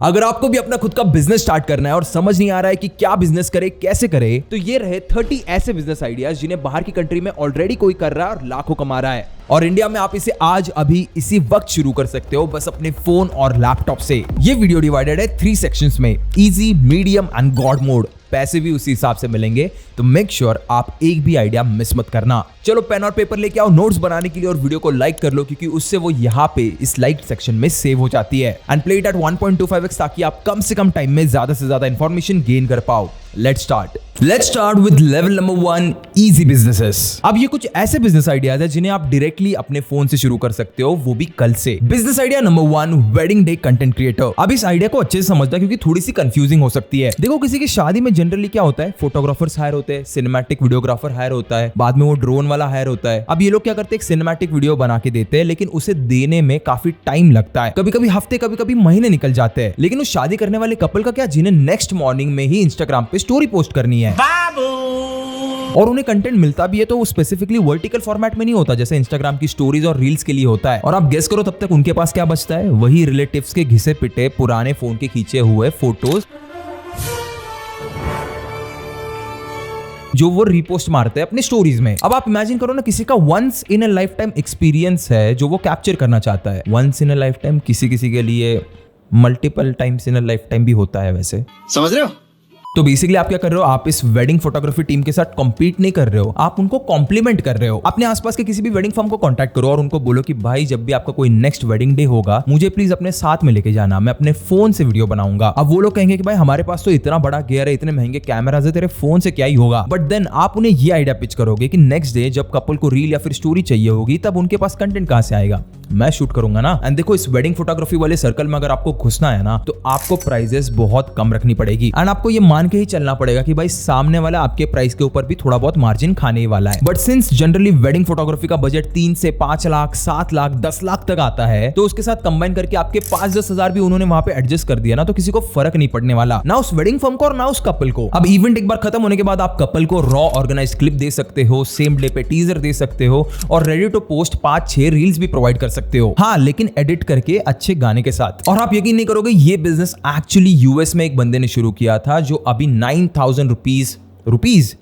अगर आपको भी अपना खुद का बिजनेस स्टार्ट करना है और समझ नहीं आ रहा है कि क्या बिजनेस करे, कैसे करे, तो ये रहे 30 ऐसे बिजनेस आइडियाज जिन्हें बाहर की कंट्री में ऑलरेडी कोई कर रहा है और लाखों कमा रहा है, और इंडिया में आप इसे आज अभी इसी वक्त शुरू कर सकते हो बस अपने फोन और लैपटॉप से। ये वीडियो डिवाइडेड है 3 सेक्शंस में, easy, medium and God mode. पैसे भी उसी हिसाब से मिलेंगे, तो मेक श्योर आप एक भी आइडिया मिस मत करना। चलो पेन और पेपर लेके आओ नोट्स बनाने के लिए, और वीडियो को लाइक कर लो क्योंकि उससे वो यहाँ पे इस लाइक सेक्शन में सेव हो जाती है। And play it at 1.25x ताकि आप कम से कम टाइम में ज्यादा से ज्यादा इंफॉर्मेशन गेन कर पाओ। Let's start with level number 1, easy businesses. अब ये कुछ ऐसे बिजनेस आइडियाज है जिन्हें आप डायरेक्टली अपने फोन से शुरू कर सकते हो, वो भी कल से। Business idea number 1, wedding day content creator. अब इस आइडिया को अच्छे से समझना क्योंकि थोड़ी सी कंफ्यूजिंग हो सकती है। देखो, किसी की शादी में जनरली क्या होता है, फोटोग्राफर्स हायर होते हैं, सिनेमैटिक वीडियोग्राफर हायर होता है, बाद में वो ड्रोन वाला हायर होता है। अब ये लोग क्या करते हैं, एक सिनेमैटिक वीडियो बना के देते हैं, लेकिन उसे देने में काफी टाइम लगता है, कभी कभी हफ्ते, कभी कभी महीने निकल जाते हैं। लेकिन उस शादी करने वाले कपल का क्या, जिन्हें नेक्स्ट मॉर्निंग में ही इंस्टाग्राम पे स्टोरी पोस्ट करनी है और उन्हें कंटेंट मिलता भी है तो वो स्पेसिफिकली वर्टिकल फॉर्मेट में नहीं होता जैसे इंस्टाग्राम की स्टोरीज और रील्स के लिए होता है। और आप गेस करो तब तक उनके पास क्या बचता है, वही रिलेटिव्स के घिसे पिटे पुराने फोन के खींचे हुए फोटोज जो वो रीपोस्ट मारते हैं अपने स्टोरीज में। अब आप इमेजिन करो ना, किसी का once in a lifetime experience है जो वो कैप्चर करना चाहता है। Once in a lifetime किसी के लिए multiple times in a lifetime भी होता है, वैसे समझ रहे हो। तो बेसिकली आप क्या कर रहे हो, आप इस वेडिंग फोटोग्राफी टीम के साथ कॉम्पीट नहीं कर रहे हो, आप उनको कॉम्प्लीमेंट कर रहे हो। अपने आसपास के किसी भी वेडिंग फर्म को कांटेक्ट करो और उनको बोलो कि भाई जब भी आपका कोई नेक्स्ट वेडिंग डे होगा मुझे प्लीज अपने साथ में लेके जाना, मैं अपने फोन से वीडियो बनाऊंगा। अब वो लोग कहेंगे कि भाई हमारे पास तो इतना बड़ा गियर है, इतने महंगे कैमराज है, तेरे फोन से क्या ही होगा। बट देन आप उन्हें ये आइडिया पिच करोगे कि नेक्स्ट डे जब कपल को रील या फिर स्टोरी चाहिए होगी तब उनके पास कंटेंट कहां से आएगा, मैं शूट करूंगा ना। एंड देखो, इस वेडिंग फोटोग्राफी वाले सर्कल में अगर आपको घुसना है ना तो आपको प्राइजेस बहुत कम रखनी पड़ेगी। एंड आपको ये मान के ही चलना पड़ेगा कि भाई सामने वाला आपके प्राइस के ऊपर भी थोड़ा बहुत मार्जिन खाने ही वाला है। But since generally wedding photography का बजट 3 से 5 लाख, 7 लाख, 10 लाख तक आता है, तो उसके साथ कंबाइन करके आपके 5-10 हजार भी उन्होंने वहां पे एडजस्ट कर दिया ना, तो किसी को फर्क नहीं पड़ने वाला, ना उस वेडिंग फर्म को और ना उस कपल को। अब इवेंट एक बार खत्म होने के बाद आप कपल को रॉ ऑर्गेनाइज क्लिप दे सकते हो, सेम डे पे टीजर दे सकते हो और रेडी टू पोस्ट 5-6 रील्स भी प्रोवाइड कर सकते हो। हाँ, लेकिन एडिट करके अच्छे गाने के साथ। और आप यकीन नहीं करोगे, ये बिजनेस एक्चुअली यूएस में एक बंदे ने शुरू किया था जो अभी 9,000 रुपीज।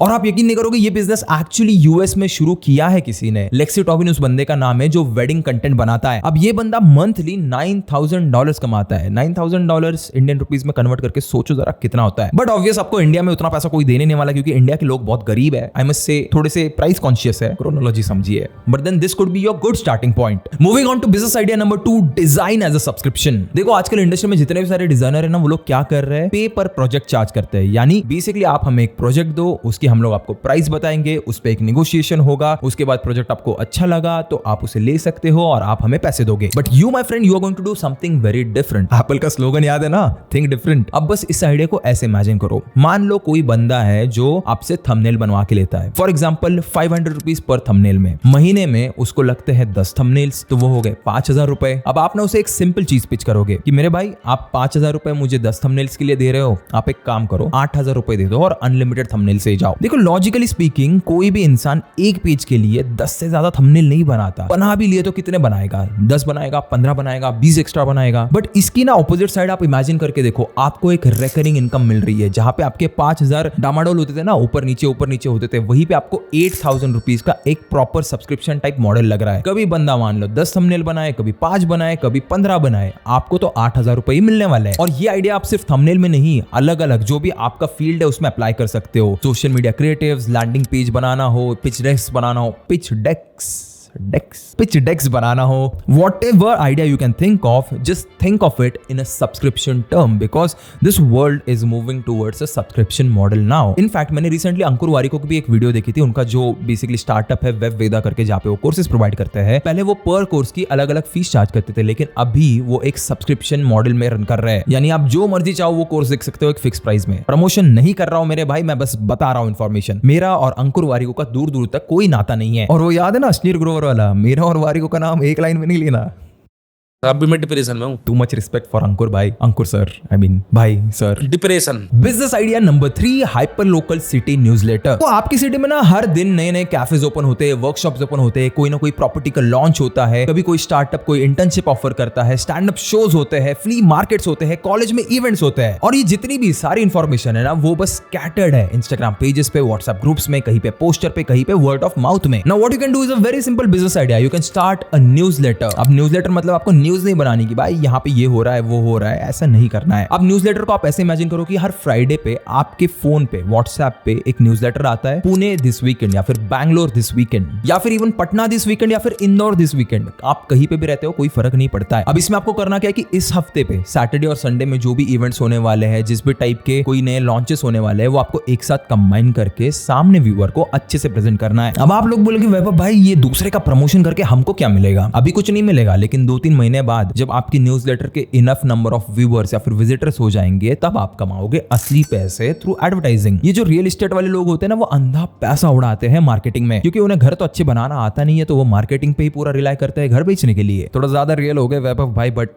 और आप यकीन नहीं करोगे, ये बिजनेस एक्चुअली यूएस में शुरू किया है किसी ने। लेक्सी टॉबिन उस बंदे का नाम है जो वेडिंग कंटेंट बनाता है। अब ये बंदा मंथली $9,000 कमाता है। $9,000 इंडियन रुपीज में कन्वर्ट करके सोचो जरा कितना होता है। बट ऑब्वियस आपको इंडिया में उतना पैसा कोई देने नहीं वाला क्योंकि इंडिया के लोग बहुत गरीब है। आई मस्ट से थोड़े से प्राइस कॉन्शियस है, क्रोनोलॉजी समझिए। But then this could be your good starting point. Moving on to business idea number 2, design as a subscription. देखो, आजकल इंडस्ट्री में जितने भी सारे डिजाइनर है ना, वो लोग क्या कर रहे हैं, पे पर प्रोजेक्ट चार्ज करते हैं। यानी बेसिकली आप हमें एक प्रोजेक्ट दो, उसकी हम लोग आपको प्राइस बताएंगे, उस पे एक नेगोशिएशन होगा, उसके बाद प्रोजेक्ट आपको अच्छा लगा तो आप उसे ले सकते हो और आप हमें पैसे दोगे। But you my friend, you are going to do something very different. Apple का स्लोगन याद है ना, थिंक डिफरेंट। अब बस इस आइडिया को ऐसे इमेजिन करो, मान लो कोई बंदा है जो आपसे थंबनेल बनवा के लेता है, for example 500 rupees per thumbnail में। महीने में उसको लगते हैं 10 थंबनेल्स, तो वो हो गए 5,000 रुपए। अब आप ना उसे एक सिंपल चीज पिच करोगे कि मेरे भाई आप 5,000 रुपए मुझे 10 थंबनेल्स के लिए दे रहे हो, आप एक काम करो 8,000 रुपए दे दो और अनलिमिटेड थंबनेल से जाओ। देखो, लॉजिकली स्पीकिंग कोई भी इंसान एक पेज के लिए 10 से ज्यादा थंबनेल नहीं बनाता। बना भी लिए तो कितने बनाएगा, 10 बनाएगा, 15 बनाएगा, 20 एक्स्ट्रा बनाएगा। बट इसकी ना ऑपोजिट साइड आप इमेजिन करके देखो, आपको एक रिकरिंग इनकम मिल रही है। जहां पे आपके 5,000 डामाडोल होते थे ना, ऊपर नीचे होते थे, वहीं पे आपको 8,000 रुपीज का एक प्रॉपर सब्सक्रिप्शन टाइप मॉडल लग रहा है। कभी बंदा मान लो 10 थंबनेल बनाए, कभी 5 बनाए, कभी 15 बनाए, आपको तो 8,000 रुपए ही मिलने वाले हैं। और ये आइडिया आप सिर्फ थंबनेल में नहीं, अलग अलग जो भी आपका फील्ड है उसमें अप्लाई कर सकते हो। Social media creatives, landing page बनाना हो, पिच डेक्स बनाना हो, whatever idea you can think of, just think of it in a subscription term because this world is moving towards a subscription model now. In fact, मैंने recently अंकुर वारिको की भी एक video देखी थी, उनका जो बेसिकली स्टार्टअप है वेब वेदा करके, जहाँ पे वो कोर्सेज प्रोवाइड करते हैं। पहले वो पर कोर्स की अलग अलग फीस चार्ज करते थे, लेकिन अभी वो एक सब्सक्रिप्शन मॉडल में रन कर रहे हैं। यानी आप जो मर्जी चाहो वो कोर्स देख सकते हो एक फिक्स प्राइस में। प्रमोशन नहीं कर रहा हूँ मेरे भाई, मैं बस बता रहा हूँ इन्फॉर्मेशन। मेरा और अंकुर वारिको का दूर दूर तक कोई नाता नहीं है। और वो याद है ना अश्नीर ग्रोवर वाला, मेरा और वारिको का नाम एक लाइन में नहीं लेना। अभी मैं डिप्रेशन में हूँ। टू मच रिस्पेक्ट फॉर अंकुर भाई, अंकुर सर, आई मीन भाई sir. Depression. Business idea number 3, hyper local city newsletter. तो आपकी सिटी में ना हर दिन नए नए कैफेज ओपन होते हैं, वर्कशॉप्स ओपन होते हैं, कोई ना कोई प्रॉपर्टी का लॉन्च होता है, कभी कोई स्टार्टअप कोई इंटर्नशिप ऑफर करता है, स्टैंड अप शोज होते हैं, फ्ली मार्केट्स होते हैं, कॉलेज में इवेंट्स होते हैं। और ये जितनी भी सारी इंफॉर्मेशन है ना वो बस स्कैटर्ड है इंस्टाग्राम पेजेस पे, व्हाट्सएप ग्रुप्स में, कहीं पे पोस्टर पे, कहीं पे वर्ड ऑफ माउथ में। Now what you can do is a very simple business idea, you can start a newsletter. अब न्यूज़लेटर मतलब आपको न्यूज नहीं बनानी की भाई यहाँ पे ये हो रहा है वो हो रहा है, ऐसा नहीं करना है। अब न्यूज़लेटर को आप ऐसे इमेजिन करो कि हर फ्राइडे पे आपके फोन पे व्हाट्सएप पे एक न्यूज़लेटर आता है, पुणे दिस वीकेंड या फिर बैंगलोर दिस वीकेंड या फिर इवन पटना दिस वीकेंड या फिर इंदौर दिस वीकेंड, आप कहीं पे भी रहते हो कोई फर्क नहीं पड़ता है। अब इसमें आपको करना क्या है कि इस हफ्ते पे सैटरडे और संडे में जो भी इवेंट्स होने वाले हैं, जिस भी टाइप के कोई नए लॉन्चेस होने वाले हैं, वो आपको एक साथ कंबाइन करके सामने व्यूअर को अच्छे से प्रेजेंट करना है। अब आप लोग बोलोगे वैभव भाई ये दूसरे का प्रमोशन करके हमको क्या मिलेगा? अभी कुछ नहीं मिलेगा, लेकिन 2-3 महीने बाद जब आपकी न्यूज़लेटर के इनफ नंबर ऑफ व्यूअर्स या फिर विजिटर्स हो जाएंगे तब आप कमाओगे असली पैसे थ्रू एडवर्टाइजिंग। ये जो रियल एस्टेट वाले लोग होते हैं ना वो अंधा पैसा उड़ाते हैं मार्केटिंग में, क्योंकि उन्हें घर तो अच्छे बनाना आता नहीं है, तो वो मार्केटिंग पे ही पूरा रिलाई करते हैं घर बेचने के लिए। थोड़ा ज्यादा रियल हो गए वैभव भाई, but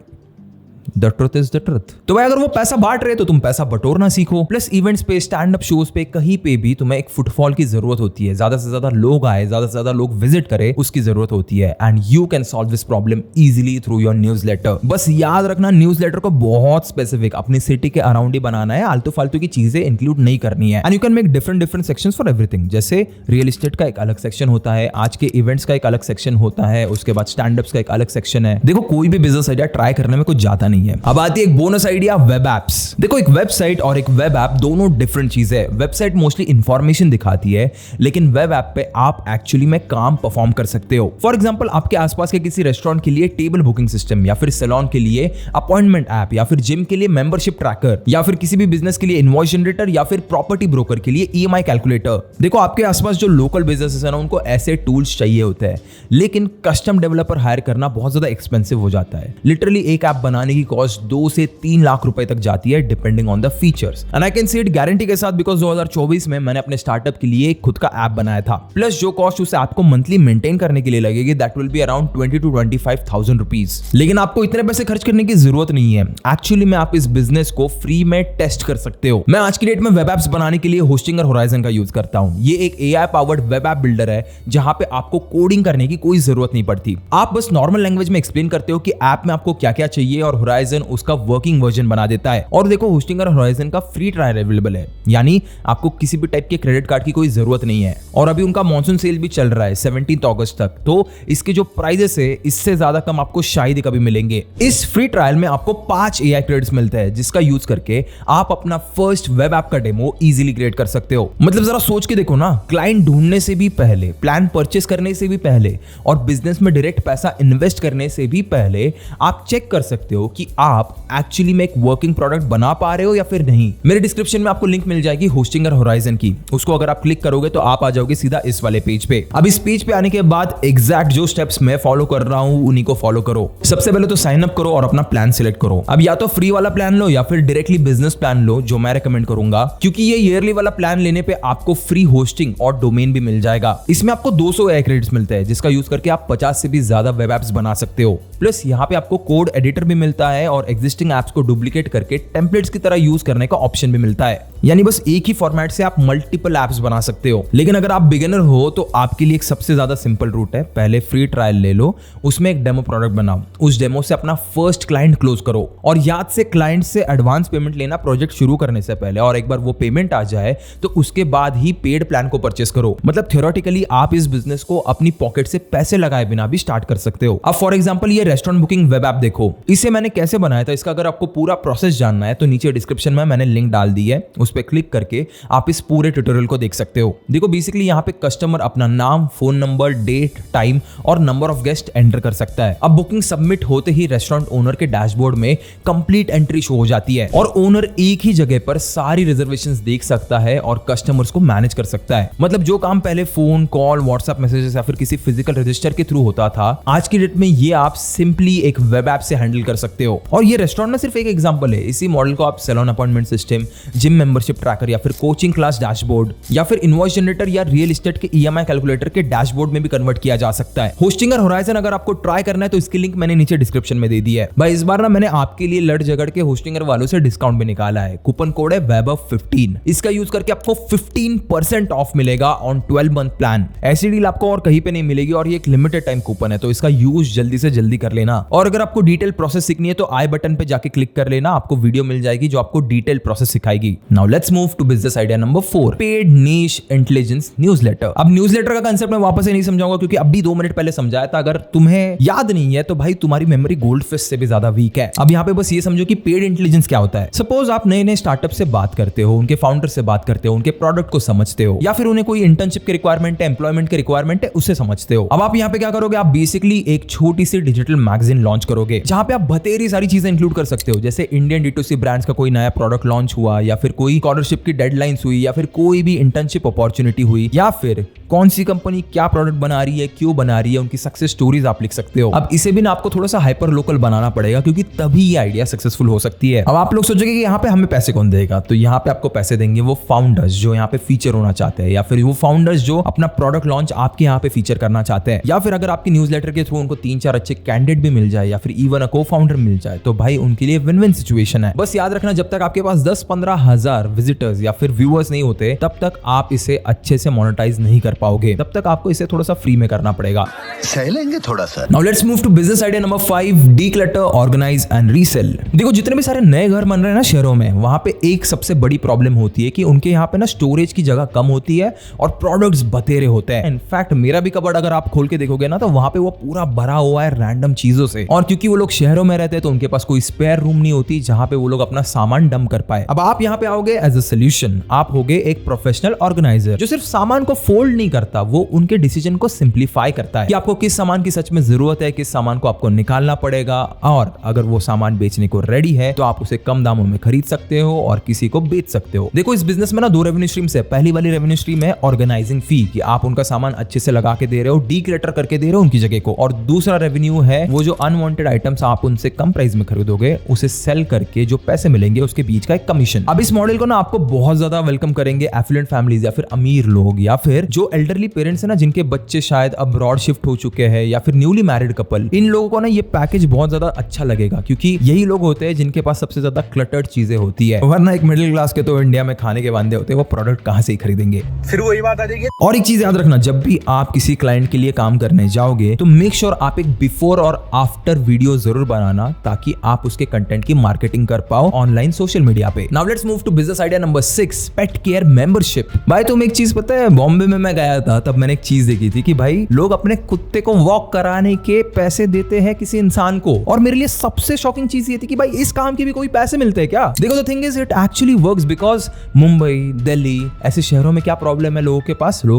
the truth is the truth. तो भाई अगर वो पैसा बांट रहे तो तुम पैसा बटोरना सीखो। प्लस इवेंट्स पे, स्टैंड अप शोज पे, कहीं पे भी तुम्हें एक फुटफॉल की जरूरत होती है, ज्यादा से ज्यादा लोग आए, ज्यादा से ज्यादा लोग विजिट करे, उसकी जरूरत होती है। And you can solve this problem easily through your newsletter. बस याद रखना न्यूज़लेटर को बहुत स्पेसिफिक अपनी सिटी के अराउंड ही बनाना है, आलतू फालतू की चीजें इंक्लूड नहीं करनी है। And you can make different sections for everything. जैसे रियल एस्टेट का एक अलग सेक्शन होता है, आज के इवेंट्स का एक अलग सेक्शन होता है, उसके बाद स्टैंड अप्स का एक अलग सेक्शन है। देखो कोई भी बिजनेस आइडिया ट्राई करने में कुछ जाता नहीं है। अब आती है बोनस आइडिया, वेब एप्स। देखो एक वेबसाइट और एक वेब ऐप दोनों डिफरेंट चीज है। वेबसाइट मोस्टली इंफॉर्मेशन दिखाती है, लेकिन वेब ऐप पे आप एक्चुअली में काम परफॉर्म कर सकते हो। फॉर एग्जांपल आपके आसपास के किसी रेस्टोरेंट के लिए टेबल बुकिंग सिस्टम, या फिर सैलून के लिए अपॉइंटमेंट ऐप, या फिर जिम के लिए मेंबरशिप ट्रैकर, या फिर किसी भी बिजनेस के लिए इनवॉइस जनरेटर, या फिर प्रॉपर्टी ब्रोकर के लिए ईएमआई कैलकुलेटर। देखो आपके आसपास जो लोकल बिजनेसेस है ना उनको ऐसे टूल्स चाहिए होते हैं, लेकिन कस्टम डेवलपर हायर करना बहुत ज्यादा एक्सपेंसिव हो जाता है। लिटरली एक ऐप बनाने की कॉस्ट 2 से 3 लाख रुपए तक जाती है depending on the features. And I can say it guarantee के साथ, बिकॉज 2024 में मैंने अपने स्टार्टअप के लिए खुद का ऐप बनाया था। प्लस जो कॉस्ट उस ऐप को मंथली मेंटेन करने के लिए लगेगी that will be around 20 to 25,000 rupees. लेकिन आपको इतने पैसे खर्च करने की जरूरत नहीं है। एक्चुअली में आप इस बिजनेस को फ्री में टेस्ट कर सकते हो। मैं आज की डेट में वेब एप्स बनाने के लिए होस्टिंगर होराइजन का यूज करता हूं। ये एक AI powered web app builder है जहां पे आपको कोडिंग करने की कोई जरूरत नहीं पड़ती। आप बस नॉर्मल लैंग्वेज में एक्सप्लेन करते हो कि ऐप में आपको क्या क्या चाहिए और होराइजन उसका वर्किंग वर्जन बना देता है। और देखो होस्टिंगर होराइजन का फ्री ट्रायल अवेलेबल है, यानी आपको किसी भी टाइप के क्रेडिट कार्ड की कोई जरूरत नहीं है। और अभी उनका मॉनसून सेल भी चल रहा है 17 अगस्त तक, तो इसके जो प्राइजेस है इससे ज्यादा कम आपको शायद ही कभी मिलेंगे। इस फ्री ट्रायल में आपको 5 एआई क्रेडिट्स मिलते हैं, जिसका यूज करके आप अपना फर्स्ट वेब ऐप का डेमो इजीली क्रिएट कर सकते हो। मतलब जरा सोच के देखो ना, क्लाइंट ढूंढने से भी पहले, प्लान परचेस करने से भी पहले और बिजनेस में डायरेक्ट पैसा इन्वेस्ट करने से भी पहले आप चेक कर सकते हो कि आप एक्चुअली में एक वर्किंग प्रोडक्ट बना पा रहे हो या फिर नहीं। मेरे डिस्क्रिप्शन में आपको लिंक मिल जाएगी होस्टिंगर होराइजन की, उसको अगर आप क्लिक करोगे तो आप आ जाओगे सीधा इस वाले पेज पे। अब इस पेज पे आने के बाद एग्जैक्ट जो स्टेप्स मैं फॉलो कर रहा हूं उन्हीं को फॉलो करो। सबसे पहले तो साइन अप करो और अपना प्लान सिलेक्ट करो। अब या तो फ्री वाला प्लान लो या फिर डायरेक्टली बिजनेस प्लान लो, जो मैं रेकमेंड करूंगा, क्योंकि ये ईयरली वाला प्लान लेने पे आपको फ्री होस्टिंग और डोमेन भी मिल जाएगा। इसमें आपको 200 एआई क्रेडिट्स मिलते हैं, जिसका यूज करके आप 50 से भी ज्यादा वेब एप्स बना सकते हो। प्लस यहाँ पे आपको कोड एडिटर भी मिलता है और एग्जिस्टिंग एप्स को डुप्लीकेट करके टेम्पलेट्स की तरह यूज करने का ऑप्शन भी मिलता है, यानी बस एक ही फॉर्मेट से आप मल्टीपल एप्स बना सकते हो। लेकिन अगर आप बिगिनर हो तो आपके लिए एक सबसे ज्यादा सिंपल रूट है, पहले फ्री ट्रायल ले लो, उसमें एक डेमो प्रोडक्ट बनाओ, उस डेमो से अपना फर्स्ट क्लाइंट क्लोज करो। और याद से क्लाइंट से एडवांस पेमेंट लेना प्रोजेक्ट शुरू करने से पहले, और एक बार वो पेमेंट आ जाए तो उसके बाद ही पेड प्लान को परचेस करो। मतलब थियोरेटिकली आप इस बिजनेस को अपनी पॉकेट से पैसे लगाए बिना भी स्टार्ट कर सकते हो। अब फॉर एग्जांपल ये रेस्टोरेंट बुकिंग वेब ऐप देखो, इसे मैंने कैसे बनाया था, इसका अगर आपको पूरा प्रोसेस जानना है तो नीचे डिस्क्रिप्शन में मैंने लिंक डाल दी है, उस पर क्लिक करके आप इस पूरे ट्यूटोरियल को देख सकते हो। देखो बेसिकली यहाँ पे कस्टमर अपना नाम, फोन नंबर, डेट, टाइम और नंबर ऑफ गेस्ट एंटर कर सकता है। अब बुकिंग सबमिट होते ही रेस्टोरेंट ओनर के डैशबोर्ड में कंप्लीट एंट्री शो हो जाती है और ओनर एक ही जगह पर सारी रिजर्वेशंस देख सकता है और कस्टमर्स को मैनेज कर सकता है। मतलब जो काम पहले फोन कॉल, व्हाट्सएप मैसेजेस या फिर किसी फिजिकल रजिस्टर के थ्रू होता था, आज की डेट में ये आप सिंपली एक वेब ऐप से हैंडल कर सकते हो। हो। और ये रेस्टोरेंट में सिर्फ एक एग्जांपल है, इसी मॉडल को आप salon appointment system, gym membership tracker या फिर कोचिंग क्लास डैशबोर्ड या फिर इनवॉइस जनरेटर या रियल एस्टेट के ईएमआई कैलकुलेटर के डैशबोर्ड में भी कन्वर्ट किया जा सकता है। होस्टिंग और होराइजन अगर आपको ट्राई करना है तो इसकी लिंक मैंने नीचे डिस्क्रिप्शन में दे दी है। भाई इस बार ना मैंने आपके लिए लड़ झगड़ के होस्टिंगर वालों से डिस्काउंट भी निकाला है। कूपन कोड है WebHub15। इसका यूज करके आपको 15% ऑफ मिलेगा ऑन 12 मंथ प्लान। ऐसी डील आपको और कहीं पे नहीं मिलेगी और ये एक लिमिटेड टाइम कूपन है, तो इसका यूज जल्दी से जल्दी कर लेना। और अगर आपको डिटेल प्रोसेस सीखनी है तो आई बटन पे जाके क्लिक कर लेना, आपको वीडियो मिल जाएगी जो आपको डिटेल प्रोसेस सिखाएगी। Now let's move to business idea number 4, paid niche intelligence newsletter. अब न्यूज़लेटर का कांसेप्ट मैं वापस से नहीं समझाऊंगा क्योंकि अभी 2 मिनट पहले समझाया था। अगर तुम्हें याद नहीं है तो भाई तुम्हारी मेमोरी गोल्ड फिश से भी ज्यादा वीक है। अब यहाँ पे बस ये समझो कि पेड इंटेलिजेंस क्या होता है। सपोज आप नए नए स्टार्टअप से बात करते हो, उनके फाउंडर से बात करते हो, उनके प्रोडक्ट को समझते हो, या फिर उन्हें कोई इंटर्नशिप की रिक्वायरमेंट है, एम्प्लॉयमेंट की रिक्वायरमेंट है, उसे समझते हो। अब आप यहाँ पे क्या करोगे, आप बेसिकली एक छोटी सी डिजिटल मैगजीन लॉन्च करोगे जहां पे आप बतेरी सारी चीजें इंक्लूड कर सकते हो, जैसे इंडियन D2C ब्रांड्स का कोई नया प्रोडक्ट लॉन्च हुआ, या फिर कोई स्कॉलरशिप की डेडलाइंस हुई, या फिर कोई भी इंटर्नशिप अपॉर्चुनिटी हुई, या फिर कौन सी कंपनी क्या प्रोडक्ट बना रही है, क्यों बना रही है, उनकी सक्सेस स्टोरीज आप लिख सकते हो। अब इसे भी ना आपको थोड़ा सा हाइपर लोकल बनाना पड़ेगा क्योंकि तभी ये आइडिया सक्सेसफुल हो सकती है। अब आप लोग सोचोगे कि यहाँ पे हमें पैसे कौन देगा, तो यहाँ पे आपको पैसे देंगे वो फाउंडर्स जो यहाँ पे फीचर होना चाहते हैं, या फिर वो फाउंडर्स जो अपना प्रोडक्ट लॉन्च आपके यहाँ पे फीचर करना चाहते हैं, या फिर अगर आपकी न्यूज़लेटर के थ्रू उनको 3-4 अच्छे कैंडिडेट भी मिल जाए, या फिर इवन को फाउंडर मिल जाए, तो भाई उनके लिए विन विन सिचुएशन है। बस याद रखना, जब तक आपके पास 10-15 हजार विजिटर्स या फिर व्यूअर्स नहीं होते तब तक आप इसे अच्छे से मोनेटाइज नहीं कर पाओगे, तब तक आपको इसे थोड़ा सा फ्री में करना पड़ेगा। सह लेंगे थोड़ा सा। Now let's move to business idea number 5, declutter, organise and resell. देखो जितने भी सारे नए घर बन रहे हैं ना शहरों में, वहां पे एक सबसे बड़ी प्रॉब्लम होती है कि उनके यहाँ पे ना स्टोरेज की जगह कम होती है और प्रोडक्ट्स बतेरे होते हैं। इनफैक्ट मेरा भी कबर्ड अगर आप खोल के देखोगे ना तो वहां पे वो पूरा भरा हुआ है रैंडम चीजों से, और क्योंकि वो लोग शहरों में रहते हैं तो उनके पास कोई स्पेयर रूम नहीं होती जहां पे वो लोग अपना सामान डंप कर पाए। अब आप यहाँ पे आओगे एज अ सोल्यूशन, आप होगे एक प्रोफेशनल ऑर्गेनाइजर जो सिर्फ सामान को फोल्ड नहीं करता, वो उनके डिसीजन को सिंप्लीफाई करता है कि आपको किस सामान की सच में जरूरत है, किस सामान को आपको निकालना पड़ेगा, और अगर वो सामान बेचने को रेडी है तो आप उसे कम दामों में खरीद सकते हो और किसी को बेच सकते हो। देखो इस बिजनेस में ना 2 रेवेन्यू स्ट्रीम्स है। पहली वाली रेवेन्यू स्ट्रीम है ऑर्गेनाइजिंग फी, कि आप उनका सामान अच्छे से लगा के दे रहे हो, डीक्लटर करके दे रहे हो उनकी जगह को, और दूसरा रेवेन्यू है वो जो अनवांटेड आइटम्स आप उनसे कम प्राइस में खरीदोगे उसे सेल करके जो पैसे मिलेंगे उसके बीच का एक कमीशन। अब इस मॉडल को ना आपको बहुत ज्यादा वेलकम करेंगे एफिलिएंट फैमिलीज, या फिर अमीर लोग, या फिर जो एल्डरली पेरेंट्स है ना जिनके बच्चे शायद अब्रॉड शिफ्ट हो चुके हैं, या फिर न्यूली मैरिड कपल। इन लोगों को ना ये पैकेज बहुत ज्यादा अच्छा लगेगा क्योंकि यही लोग होते हैं जिनके पास सबसे ज्यादा क्लटर्ड चीजें होती है, वरना एक मिडिल क्लास के तो इंडिया में खाने के वांदे होते हैं, वो प्रोडक्ट कहां से ही खरीदेंगे। फिर वही बात आ जाएगी। और एक चीज याद रखना, जब भी आप किसी क्लाइंट के लिए काम करने जाओगे तो मेक श्योर आप एक बिफोर और आफ्टर वीडियो जरूर बनाना ताकि आप उसके कंटेंट की मार्केटिंग कर पाओ ऑनलाइन सोशल मीडिया पे। Now let's move to business idea number 6, pet care membership. भाई तुम एक चीज पता है, बॉम्बे में मैं गया था तब मैंने एक चीज देखी थी कि भाई लोग अपने कुत्ते को वॉक कराने के पैसे देते हैं किसी इंसान को, और मेरे लिए सबसे शॉकिंग चीज ये थी कि भाई इस काम के भी कोई पैसे मिलते हैं क्या। देखो the thing is it actually works because Mumbai, Delhi ऐसे शहरों में क्या प्रॉब्लम है, लोगों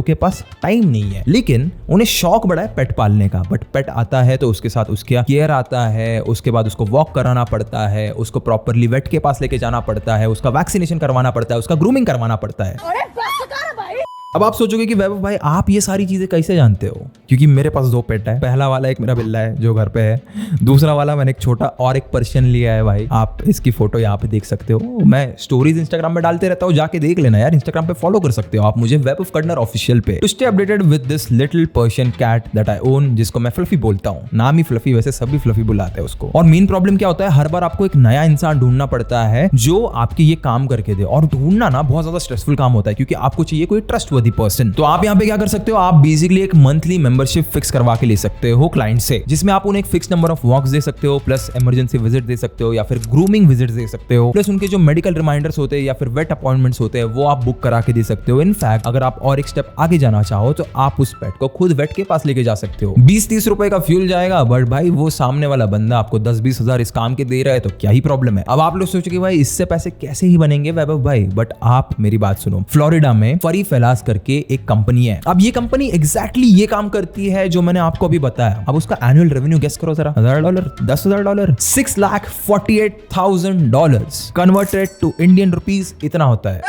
के पास टाइम नहीं है, लेकिन उन्हें शौक बड़ा है पेट पालने का। बट पेट आता है तो उसके साथ उसका केयर आता है, उसके बाद उसको वॉक कराना पड़ता है, उसको प्रॉपरली वेट के पास लेके जाना पड़ता है, उसका वैक्सीनेशन करवाना पड़ता है, उसका ग्रूमिंग करवाना पड़ता है। अब आप सोचोगे कि वैभव भाई आप ये सारी चीजें कैसे जानते हो, क्योंकि मेरे पास 2 पेट है। पहला वाला एक मेरा बिल्ला है जो घर पे है, दूसरा वाला मैंने एक छोटा और एक पर्शियन लिया है। भाई आप इसकी फोटो यहाँ पे देख सकते हो, मैं स्टोरीज इंस्टाग्राम में डालते रहता हूँ, जाके देख लेना यार। इंस्टाग्राम पे फॉलो कर सकते हो आप मुझे, वैभव कर्नर ऑफिशियल पे, to stay updated with this little Persian cat that I own, जिसको मैं फ्लफी बोलता हूँ। नाम ही फ्लफी, वैसे सभी फ्लफी बुलाते हैं उसको। और मेन प्रॉब्लम क्या होता है, हर बार आपको एक नया इंसान ढूंढना पड़ता है जो आपके ये काम करके दे, और ढूंढना ना बहुत ज्यादा स्ट्रेसफुल काम होता है क्योंकि आपको चाहिए कोई ट्रस्टवर्दी पर्सन। तो आप यहाँ पे क्या कर सकते हो, आप बेसिकली एक मंथली मेंबरशिप फिक्स करवा के ले सकते हो क्लाइंट से, जिसमें आप उन्हें एक फिक्स नंबर ऑफ वॉक्स दे सकते हो, प्लस इमरजेंसी विजिट दे सकते हो, या फिर ग्रूमिंग विजिट दे सकते हो, प्लस उनके जो मेडिकल रिमाइंडर्स होते हैं या फिर वेट अपॉइंटमेंट्स होते हैं वो आप बुक करा के दे सकते हो। इनफैक्ट अगर आप और एक स्टेप आगे जाना चाहो तो आप उस पेट को खुद वेट के पास लेके जा सकते हो। 20-30 रुपए का फ्यूल जाएगा, बट भाई वो सामने वाला बंदा आपको 10-20 हजार इस काम के दे रहा है तो क्या ही प्रॉब्लम है। अब आप लोग सोचो कि भाई इससे पैसे कैसे ही बनेंगे वैभव भाई, बट आप मेरी बात सुनो। फ्लोरिडा में फरी फेलास करके एक कंपनी है। अब ये कंपनी एग्जैक्टली ये काम करती है जो मैंने आपको अभी बताया। अब उसका एनुअल रेवेन्यू गेस करो जरा, $1,000, $10,000, $648,000 कन्वर्टेड टू इंडियन रुपीस इतना होता है।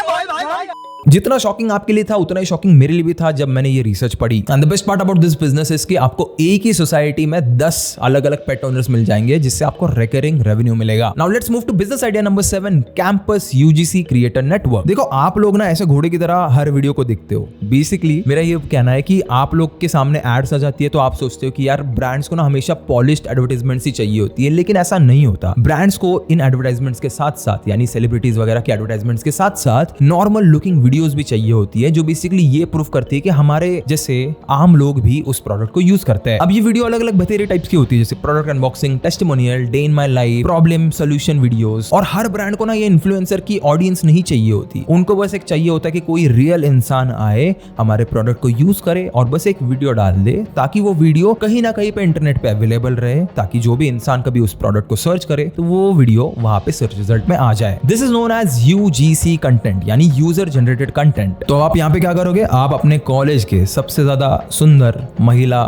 जितना शॉकिंग आपके लिए था उतना ही शॉकिंग मेरे लिए भी था जब मैंने ये रिसर्च पढ़ी। And the best part about this business is कि आपको एक ही सोसाइटी में 10 अलग अलग पेट ओनर्स मिल जाएंगे, जिससे आपको रिकरिंग रेवेन्यू मिलेगा। Now let's move to business idea number 7, campus UGC creator network. देखो आप लोग ना ऐसे घोड़े की तरह हर वीडियो को देखते हो। बेसिकली मेरा ये कहना है कि आप लोग के सामने एड्स आ जाती है तो आप सोचते हो कि यार ब्रांड्स को ना हमेशा पॉलिश्ड एडवर्टाइजमेंट्स ही चाहिए होती है, लेकिन ऐसा नहीं होता। ब्रांड्स को इन एडवर्टाइजमेंट्स के साथ साथ, यानी सेलिब्रिटीज वगैरह के एडवर्टाइजमेंट्स के साथ साथ नॉर्मल लुकिंग वीडियोस भी चाहिए होती है, जो बेसिकली ये प्रूफ करती है कि हमारे जैसे आम लोग भी उस प्रोडक्ट को यूज करते हैं। अब ये वीडियो अलग अलग बतेरे टाइप्स की होती है, जैसे product unboxing, testimonial, day in my life, problem solution videos. और हर ब्रांड को ना ये इन्फ्लुएंसर की ऑडियंस नहीं चाहिए होती, उनको बस एक चाहिए होता है कि कोई रियल इंसान आए, हमारे प्रोडक्ट को यूज करे और बस एक वीडियो डाल दे, ताकि वो वीडियो कहीं ना कहीं पे इंटरनेट पे अवेलेबल रहे, ताकि जो भी इंसान कभी उस प्रोडक्ट को सर्च करे तो वो वीडियो वहां पे सर्च रिजल्ट में आ जाए। This is known as UGC content, यानी यूजर जनरेटेड कंटेंट। तो आप यहाँ पे क्या करोगे, आप अपने कॉलेज के सबसे ज्यादा सुंदर महिला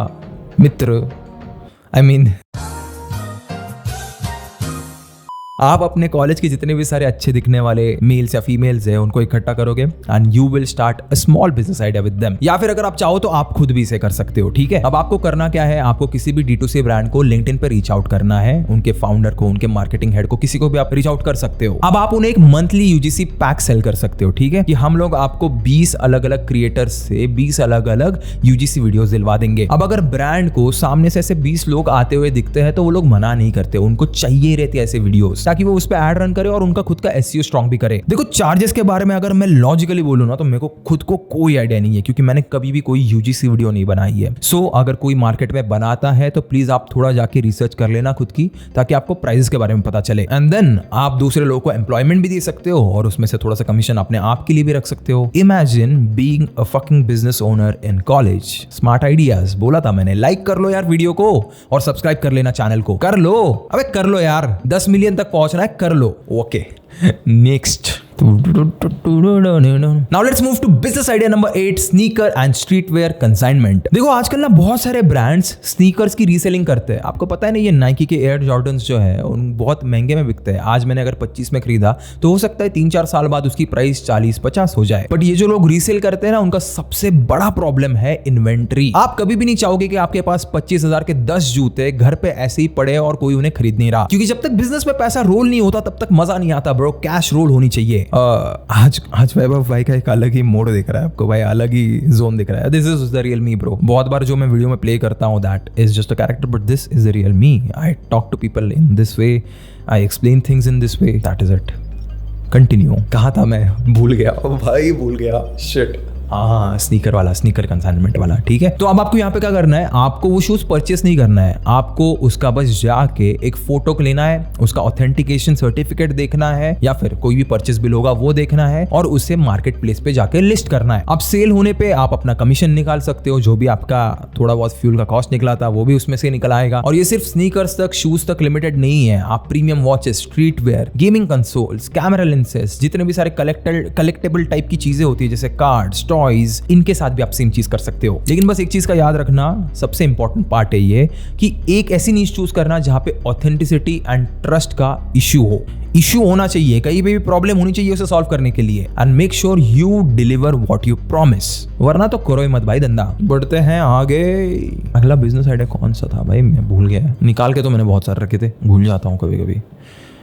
मित्र, आप अपने कॉलेज के जितने भी सारे अच्छे दिखने वाले मेल्स या फीमेल्स हैं उनको इकट्ठा करोगे and you will start a small business idea with them. या फिर अगर आप चाहो तो आप खुद भी इसे कर सकते हो, ठीक है। अब आपको करना क्या है, आपको किसी भी D2C ब्रांड को लिंक्डइन पे रीच आउट करना है, उनके फाउंडर को, उनके मार्केटिंग हेड को, किसी को भी आप रीच आउट कर सकते हो। अब आप उन्हें एक मंथली यूजीसी पैक सेल कर सकते हो, ठीक है, कि हम लोग आपको 20 अलग अलग क्रिएटर्स से 20 अलग अलग यूजीसी वीडियोस दिलवा देंगे। अब अगर ब्रांड को सामने से ऐसे 20 लोग आते हुए दिखते हैं तो वो लोग मना नहीं करते, उनको चाहिए रहते ऐसे वीडियोस, ताकि वो उस पे ऐड रन करे और उनका खुद का एसईओ स्ट्रांग भी करे। देखो चार्जेस के बारे में अगर मैं लॉजिकली बोलूं ना तो मेरे को खुद को कोई आइडिया नहीं है, क्योंकि मैंने कभी भी कोई यूजीसी वीडियो नहीं बनाई है। सो अगर कोई मार्केट में बनाता है तो प्लीज आप थोड़ा जाके रिसर्च कर लेना खुद की, ताकि आपको प्राइसेस के बारे में पता चले। एंड देन आप दूसरे लोगों को एम्प्लॉयमेंट भी दे सकते हो और उसमें से थोड़ा सा कमीशन अपने आप के लिए भी रख सकते हो। Imagine being a fucking business owner in college. Smart ideas बोला था मैंने। लाइक कर लो यार वीडियो को और सब्सक्राइब कर लेना चैनल को। कर लो, अबे कर लो यार, 10 मिलियन तक पहुंचना है, कर लो। Okay next. Now let's move to business idea number 8, sneaker and streetwear consignment। देखो आजकल ना बहुत सारे ब्रांड्स स्नीकर्स की रीसेलिंग करते हैं। आपको पता है ना, ये नाइकी के एयर जॉर्डन्स जो है उन बहुत महंगे में बिकते हैं। आज मैंने अगर 25 में खरीदा तो हो सकता है 3-4 साल बाद उसकी प्राइस 40-50 हो जाए। बट ये जो लोग रीसेल करते हैं ना, उनका सबसे बड़ा प्रॉब्लम है इन्वेंट्री। आप कभी भी नहीं चाहोगे कि आपके पास 25,000 के 10 जूते घर पे ऐसे ही पड़े और कोई उन्हें खरीद नहीं रहा, क्योंकि जब तक बिजनेस में पैसा रोल नहीं होता तब तक मजा नहीं आता ब्रो। कैश रोल होनी चाहिए। आज वैभव भाई का एक अलग ही मोड दिख रहा है आपको भाई, अलग ही जोन दिख रहा है। This is the real me bro. बहुत बार जो मैं वीडियो में प्ले करता हूँ that is just a character, but this is the real me. I talk to people in this way, I explain things in this way, that is it. Continue. कहाँ था मैं, भूल गया भाई, भूल गया, शिट। हाँ, स्नीकर वाला, स्नीकर कंसाइनमेंट वाला, ठीक है। तो अब आपको यहाँ पे क्या करना है, आपको वो शूज परचेस नहीं करना है, आपको उसका बस जाके एक फोटो लेना है, उसका ऑथेंटिकेशन सर्टिफिकेट देखना है, या फिर कोई भी परचेस बिल होगा वो देखना है और उसे मार्केट प्लेस पे जाके लिस्ट करना है। अब सेल होने पे आप अपना कमीशन निकाल सकते हो, जो भी आपका थोड़ा बहुत फ्यूल का कॉस्ट निकला था वो भी उसमें से निकल आएगा। और ये सिर्फ स्नीकर्स तक, शूज तक लिमिटेड नहीं है। आप premium watches, street wear, gaming consoles, camera lenses, जितने भी सारे कलेक्टेबल टाइप की चीजें होती है जैसे कार्ड्स, टॉयज, इनके साथ भी आप सेम चीज कर सकते हो। लेकिन बस एक चीज का याद रखना, सबसे इंपॉर्टेंट पार्ट है ये कि एक ऐसी नीश चूज करना जहां पे ऑथेंटिसिटी एंड ट्रस्ट का इश्यू हो। इश्यू होना चाहिए, कहीं पे भी प्रॉब्लम होनी चाहिए उसे सॉल्व करने के लिए। And make sure you deliver what you promise, वरना तो करो ही मत भाई धंधा। बढ़ते हैं आगे। अगला बिजनेस आइडिया कौन सा था भाई, मैं भूल गया। निकाल के तो मैंने बहुत सारे रखे थे, भूल जाता हूँ कभी कभी।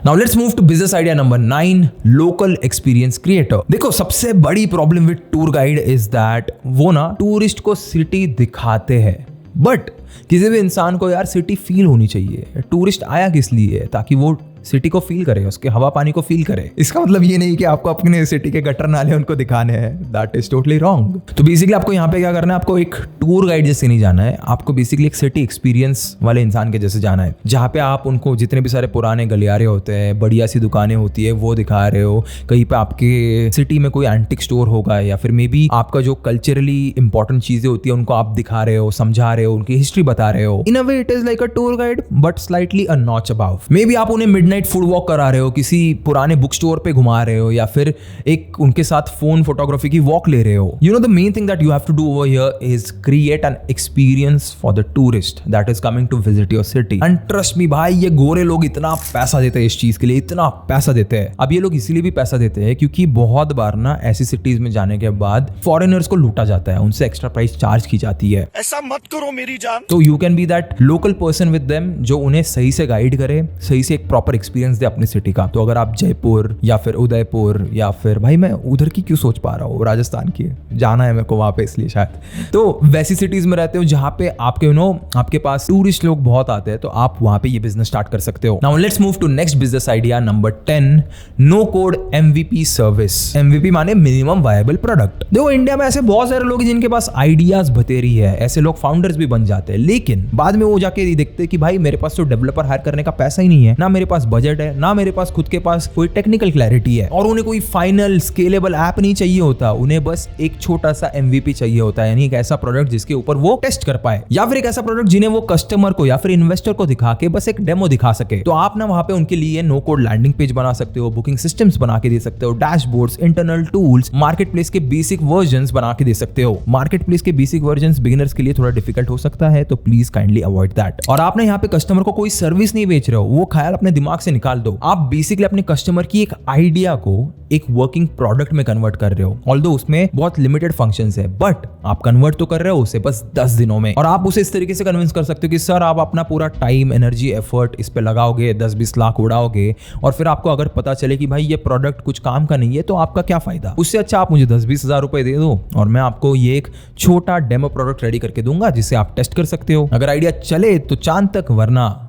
Now let's move to business idea number 9, local experience creator। देखो सबसे बड़ी problem with tour guide is that वो ना टूरिस्ट को सिटी दिखाते हैं, बट किसी भी इंसान को यार सिटी फील होनी चाहिए। टूरिस्ट आया किस लिए, ताकि वो सिटी को फील करे, उसके हवा पानी को फील करे। इसका मतलब ये नहीं कि आपको अपने सिटी के गटर नाले उनको दिखाने हैं, दैट इज टोटली रॉन्ग। तो बेसिकली आपको यहाँ पे क्या करना है, आपको एक टूर गाइड जैसे नहीं जाना है, आपको बेसिकली एक सिटी एक्सपीरियंस वाले इंसान के जैसे जाना है, जहाँ पे आप उनको जितने भी सारे पुराने गलियारे होते हैं, बढ़िया सी दुकानें होती है वो दिखा रहे हो। कहीं पे आपके सिटी में कोई एंटिक स्टोर होगा, या फिर मे बी आपका जो कल्चरली इंपॉर्टेंट चीजें होती है उनको आप दिखा रहे हो, समझा रहे हो, उनकी हिस्ट्री बता रहे हो। In a way it is like a tour guide but slightly a notch above. Maybe आप उन्हें मिडनाइट फूड वॉक करा रहे हो, किसी पुराने बुक स्टोर पे घुमा रहे हो, या फिर एक उनके साथ फोन फोटोग्राफी की वॉक ले रहे हो, you know the main thing that you have to do over here is create an experience for the tourist that is coming to visit your city. And trust me भाई, ये गोरे लोग इतना पैसा देते हैं इस चीज के लिए, इतना पैसा देते हैं। अब ये लोग इसीलिए भी पैसा देते हैं क्योंकि बहुत बार ना ऐसी सिटीज में जाने के बाद फॉरेनर्स को लूटा जाता है, उनसे एक्स्ट्रा प्राइस चार्ज की जाती है। ऐसा मत करो मेरी जान। तो you can be that local person with them जो उन्हें सही से गाइड करे, सही से एक प्रॉपर एक्सपीरियंस दे अपनी सिटी का। तो अगर आप जयपुर या फिर उदयपुर या फिर भाई मैं उधर की क्यों सोच पा रहा हूँ, राजस्थान की जाना है मेरे को वहां पे इसलिए शायद, तो वैसी सिटीज में रहते हो जहां पे आपके आपके पास टूरिस्ट लोग बहुत आते हैं, तो आप वहां पे ये बिजनेस स्टार्ट कर सकते हो। Now let's move to next business idea number 10, no code MVP service. MVP माने मिनिमम वायबल प्रोडक्ट। देखो इंडिया में ऐसे बहुत सारे लोग हैं जिनके पास आइडियाज बतेरी है, ऐसे लोग फाउंडर्स भी बन जाते हैं, लेकिन बाद में वो जाके देखते हैं कि भाई मेरे पास तो डेवलपर हायर करने का पैसा ही नहीं है, ना मेरे पास बजट है, ना मेरे पास खुद के पास कोई टेक्निकल क्लैरिटी है, और उन्हें कोई फाइनल स्केलेबल ऐप नहीं चाहिए होता, उन्हें बस एक छोटा सा MVP चाहिए होता है, यानी एक ऐसा प्रोडक्ट जिसके ऊपर वो टेस्ट कर पाए, या फिर एक ऐसा प्रोडक्ट जिन्हें वो कस्टमर को या फिर इन्वेस्टर को दिखा के बस एक डेमो दिखा सके। तो आप ना वहां पे उनके लिए नो कोड लैंडिंग पेज बना सकते हो, बुकिंग सिस्टम्स बना के दे सकते हो, dashboards, internal tools, market place के बेसिक वर्जन्स बना के दे सकते हो। मार्केट प्लेस के बेसिक वर्जन्स बिगिनर्स के लिए थोड़ा डिफिकल्ट हो सकता है, तो प्लीज काइंडली अवॉइड दैट। और आपने यहाँ पे कस्टमर को कोई सर्विस नहीं बेच रहे हो, वो ख्याल अपने दिमाग से निकाल दो। आप बेसिकली अपने कस्टमर की एक आइडिया को एक वर्किंग प्रोडक्ट में कन्वर्ट कर रहे हो, ऑल्दो उसमें बहुत लिमिटेड फंक्शंस है, बट आप कन्वर्ट तो कर रहे हो उसे बस 10 दिनों में। और आप उसे इस तरीके से कन्विंस कर सकते हो कि सर आप अपना पूरा टाइम, एनर्जी, एफर्ट इस पे लगाओगे, 10-20 लाख उड़ाओगे, और फिर आपको अगर पता चले कि भाई ये प्रोडक्ट कुछ काम का नहीं है, तो आपका क्या फायदा। उससे अच्छा आप मुझे 10-20 हजार रुपए दे दो और मैं आपको ये एक छोटा डेमो प्रोडक्ट रेडी करके दूंगा जिसे आप टेस्ट कर सकते हो। अगर आइडिया चले तो चांद तक, वरना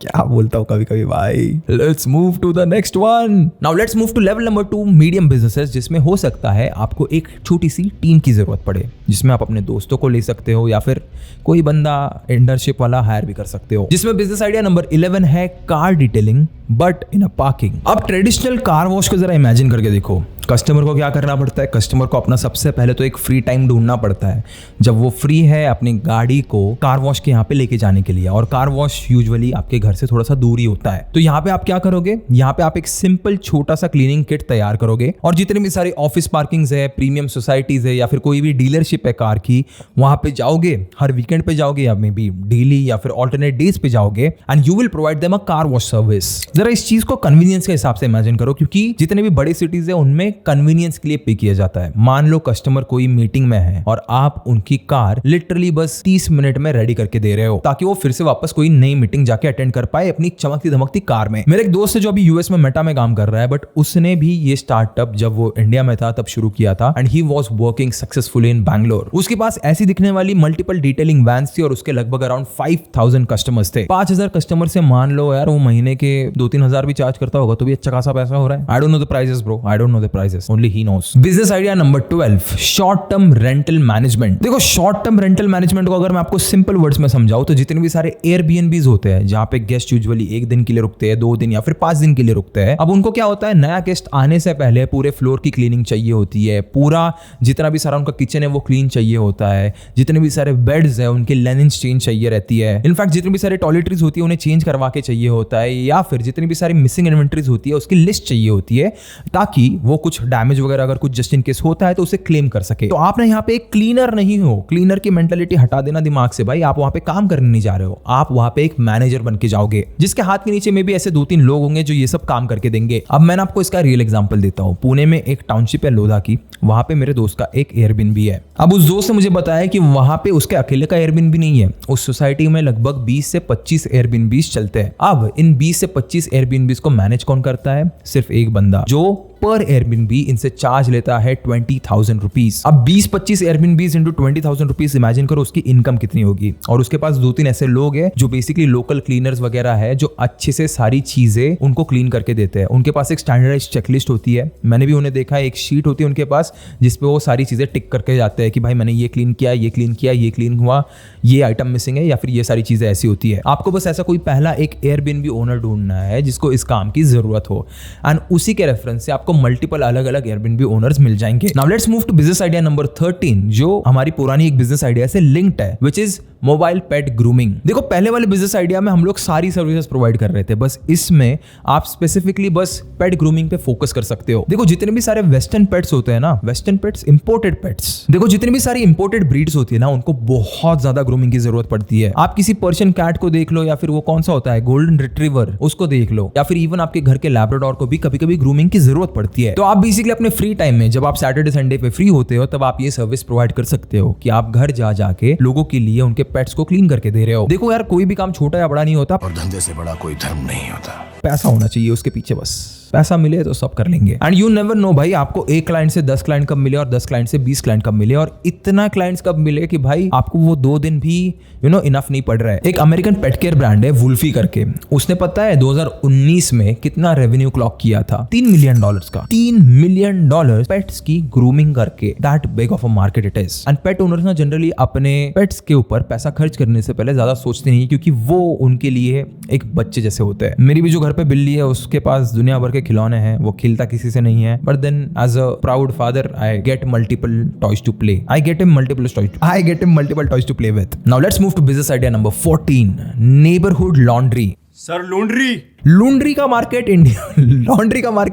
क्या बोलता हूँ कभी कभी भाई। Let's move to the next one. Now let's move to level number 2, medium businesses, जिसमें हो सकता है आपको एक छोटी सी टीम की जरूरत पड़े, जिसमें आप अपने दोस्तों को ले सकते हो या फिर कोई बंदा इंटर्नशिप वाला हायर भी कर सकते हो। जिसमें बिजनेस आइडिया नंबर 11 है car detailing but in a parking. अब ट्रेडिशनल कार वॉश को जरा इमेजिन करके देखो, कस्टमर को क्या करना पड़ता है, कस्टमर को अपना सबसे पहले तो एक फ्री टाइम ढूंढना पड़ता है जब वो फ्री है अपनी गाड़ी को कार वॉश के यहाँ पे लेके जाने के लिए, और कार वॉश यूजुअली आपके घर से थोड़ा सा दूर ही होता है। तो यहाँ पे आप क्या करोगे, यहाँ पे आप एक सिंपल छोटा सा क्लीनिंग किट तैयार करोगे, और जितने भी सारे ऑफिस पार्किंग्स है, प्रीमियम सोसाइटीज है, या फिर कोई भी डीलरशिप है कार की, वहां पे जाओगे, हर वीकेंड पे जाओगे या मे बी डेली या फिर ऑल्टरनेट डेज पे जाओगे, and you will provide them a car wash service. जरा इस चीज को कन्वीनियंस के हिसाब से इमेजिन करो, क्योंकि जितने भी बड़े सिटीज है उनमें कन्वीनियंस के लिए पे किया जाता है। मान लो कस्टमर कोई मीटिंग में है और आप उनकी कार लिटरली बस 30 मिनट में रेडी करके दे रहे हो, ताकि वो फिर से वापस कोई नई मीटिंग जाके अटेंड कर पाए अपनी चमकती धमकती कार में। मेरे एक दोस्त है जो अभी यूएस में मेटा में काम कर रहा है, बट उसने भी ये स्टार्टअप जब वो इंडिया में था तब शुरू किया था, and he was working successfully इन बैंगलोर। उसके पास ऐसी दिखने वाली मल्टीपल डिटेलिंग वैन्स थी और उसके लगभग अराउंड 5000 कस्टमर्स थे। 5000 कस्टमर से मान लो यार वो महीने के 2-3 हजार भी चार्ज करता होगा, तो भी अच्छा खासा पैसा हो रहा है। I don't know the prices bro, I don't know the prices, only he knows. Business idea number 12, short term rental management. देखो शॉर्ट टर्म रेंटल मैनेजमेंट को अगर मैं आपको सिंपल वर्ड्स में समझाऊं तो जितने भी सारे एयरबीएनबीज होते हैं जहां पे गेस्ट यूजुअली 1 दिन के लिए रुकते हैं, 2 दिन या फिर 5 दिन के लिए रुकते हैं। अब उनको क्या होता है, नया गेस्ट आने से पहले पूरे फ्लोर की क्लीनिंग चाहिए होती है, पूरा जितना भी सारा उनका किचन है वो क्लीन चाहिए होता है, जितने भी सारे बेड्स है उनके लेनिन्स चेंज चाहिए रहती है, इनफैक्ट जितनी भी सारी टॉयलेटरीज होती है उन्हें चेंज करवा के चाहिए होता है, या फिर जितनी भी सारी मिसिंग इन्वेंटरीज होती है उसकी लिस्ट चाहिए होती है, ताकि वो कुछ डैमेज वगैरह अगर कुछ जस्ट इन केस होता है तो उसे क्लेम कर सके। तो आप ना यहाँ पे एक क्लीनर नहीं हो, क्लीनर की मेंटालिटी हटा देना दिमाग से भाई। आप वहां पे काम करने नहीं जा रहे हो, आप वहां पे एक मैनेजर बन के जाओगे, जिसके हाथ के नीचे में भी ऐसे 2-3 लोग होंगे जो ये सब काम करके देंगे। अब मैं आपको इसका रियल एग्जांपल देता हूँ। पुणे में एक टाउनशिप है लोधा की, वहां पे मेरे दोस्त का एक एयरबिनबी है। अब उस दोस्त ने मुझे बताया कि वहां पे उसके अकेले का एयरबिनबी नहीं है, उस सोसाइटी में लगभग 20 से 25 एयरबिनबीज चलते हैं। अब इन 20 से 25 एयरबिनबीज को मैनेज कौन करता है, सिर्फ एक बंदा, जो पर एयरबिनबी इनसे चार्ज लेता है 20,000 रुपीज। अब 20-25 एयरबिनबीज इंटू 20,000 रुपीज, इमेजिन करो उसकी इनकम कितनी होगी। और उसके पास 2-3 ऐसे लोग हैं जो बेसिकली लोकल क्लीनर्स वगैरह है, जो अच्छे से सारी चीजें उनको क्लीन करके देते हैं। उनके पास एक स्टैंडर्डाइज्ड चेकलिस्ट होती है, मैंने भी उन्हें देखा है, एक शीट होती है उनके पास जिसपे वो सारी चीजें टिक करके जाते हैं कि भाई मैंने ये क्लीन किया, ये क्लीन किया, ये क्लीन हुआ, ये आइटम मिसिंग है, या फिर ये सारी चीजें ऐसी होती है। आपको बस ऐसा कोई पहला एक एयरबिनबी ओनर ढूंढना है जिसको इस काम की जरूरत हो, एंड उसी के रेफरेंस से आपको मल्टीपल अलग अलग एयरबिनबी ओनर्स मिल जाएंगे। Now let's move to business idea number 13, जो हमारी पुरानी एक बिजनेस आइडिया से लिंक्ड है, which is mobile pet grooming. देखो पहले वाले बिजनेस आइडिया में हम लोग सारी सर्विसेज प्रोवाइड कर रहे थे, बस इसमें आप स्पेसिफिकली बस पेट ग्रूमिंग पे फोकस कर सकते हो। देखो जितने भी सारे वेस्टर्न पेट्स होते हैं ना, वेस्टर्न पेट्स, इंपोर्टेड पेट्स, देखो जितनी भी सारी इंपोर्टेड ब्रीड्स होती है ना, उनको बहुत ज्यादा ग्रूमिंग की जरूरत पड़ती है। आप किसी पर्शियन कैट को देख लो, या फिर वो कौन सा होता है गोल्डन रिट्रीवर, उसको देख लो, या फिर इवन आपके घर के लैब्राडोर को भी कभी कभी ग्रूमिंग की जरूरत पड़ती है। तो आप बेसिकली अपने फ्री टाइम में, जब आप सैटरडे संडे पे फ्री होते हो, तब आप ये सर्विस प्रोवाइड कर सकते हो कि आप घर जा जाके लोगों के लिए उनके पेट्स को क्लीन करके दे रहे हो। देखो यार, कोई भी काम छोटा या बड़ा नहीं होता, और धंधे से बड़ा कोई धर्म नहीं होता। पैसा होना चाहिए उसके पीछे, बस पैसा मिले तो सब कर लेंगे। एंड यू नेवर नो भाई, आपको एक क्लाइंट से 10 क्लाइंट कब मिले और 10 क्लाइंट से 20 क्लाइंट कब मिले, और इतना क्लाइंट्स कब मिले कि भाई आपको वो 2 दिन भी इनफ नहीं पड़ रहा है। एक अमेरिकन पेट केयर ब्रांड है वुल्फी करके, उसने पता है 2019 में कितना रेवेन्यू क्लॉक किया था? $3 मिलियन का। $3 मिलियन पेट्स की ग्रूमिंग करके। That big of a market it is. And pet owners ना जनरली अपने पेट्स के ऊपर पैसा खर्च करने से पहले ज्यादा सोचते नहीं, क्योंकि वो उनके लिए एक बच्चे जैसे होते हैं। मेरी भी जो घर पे बिल्ली है, उसके पास दुनिया भर के खिलौने हैं, वो खिलता किसी से नहीं है, but then as a proud father I get multiple toys to play. I get him multiple toys to play with. Now let's move to business idea number 14, neighbourhood laundry. Sir laundry laundry का market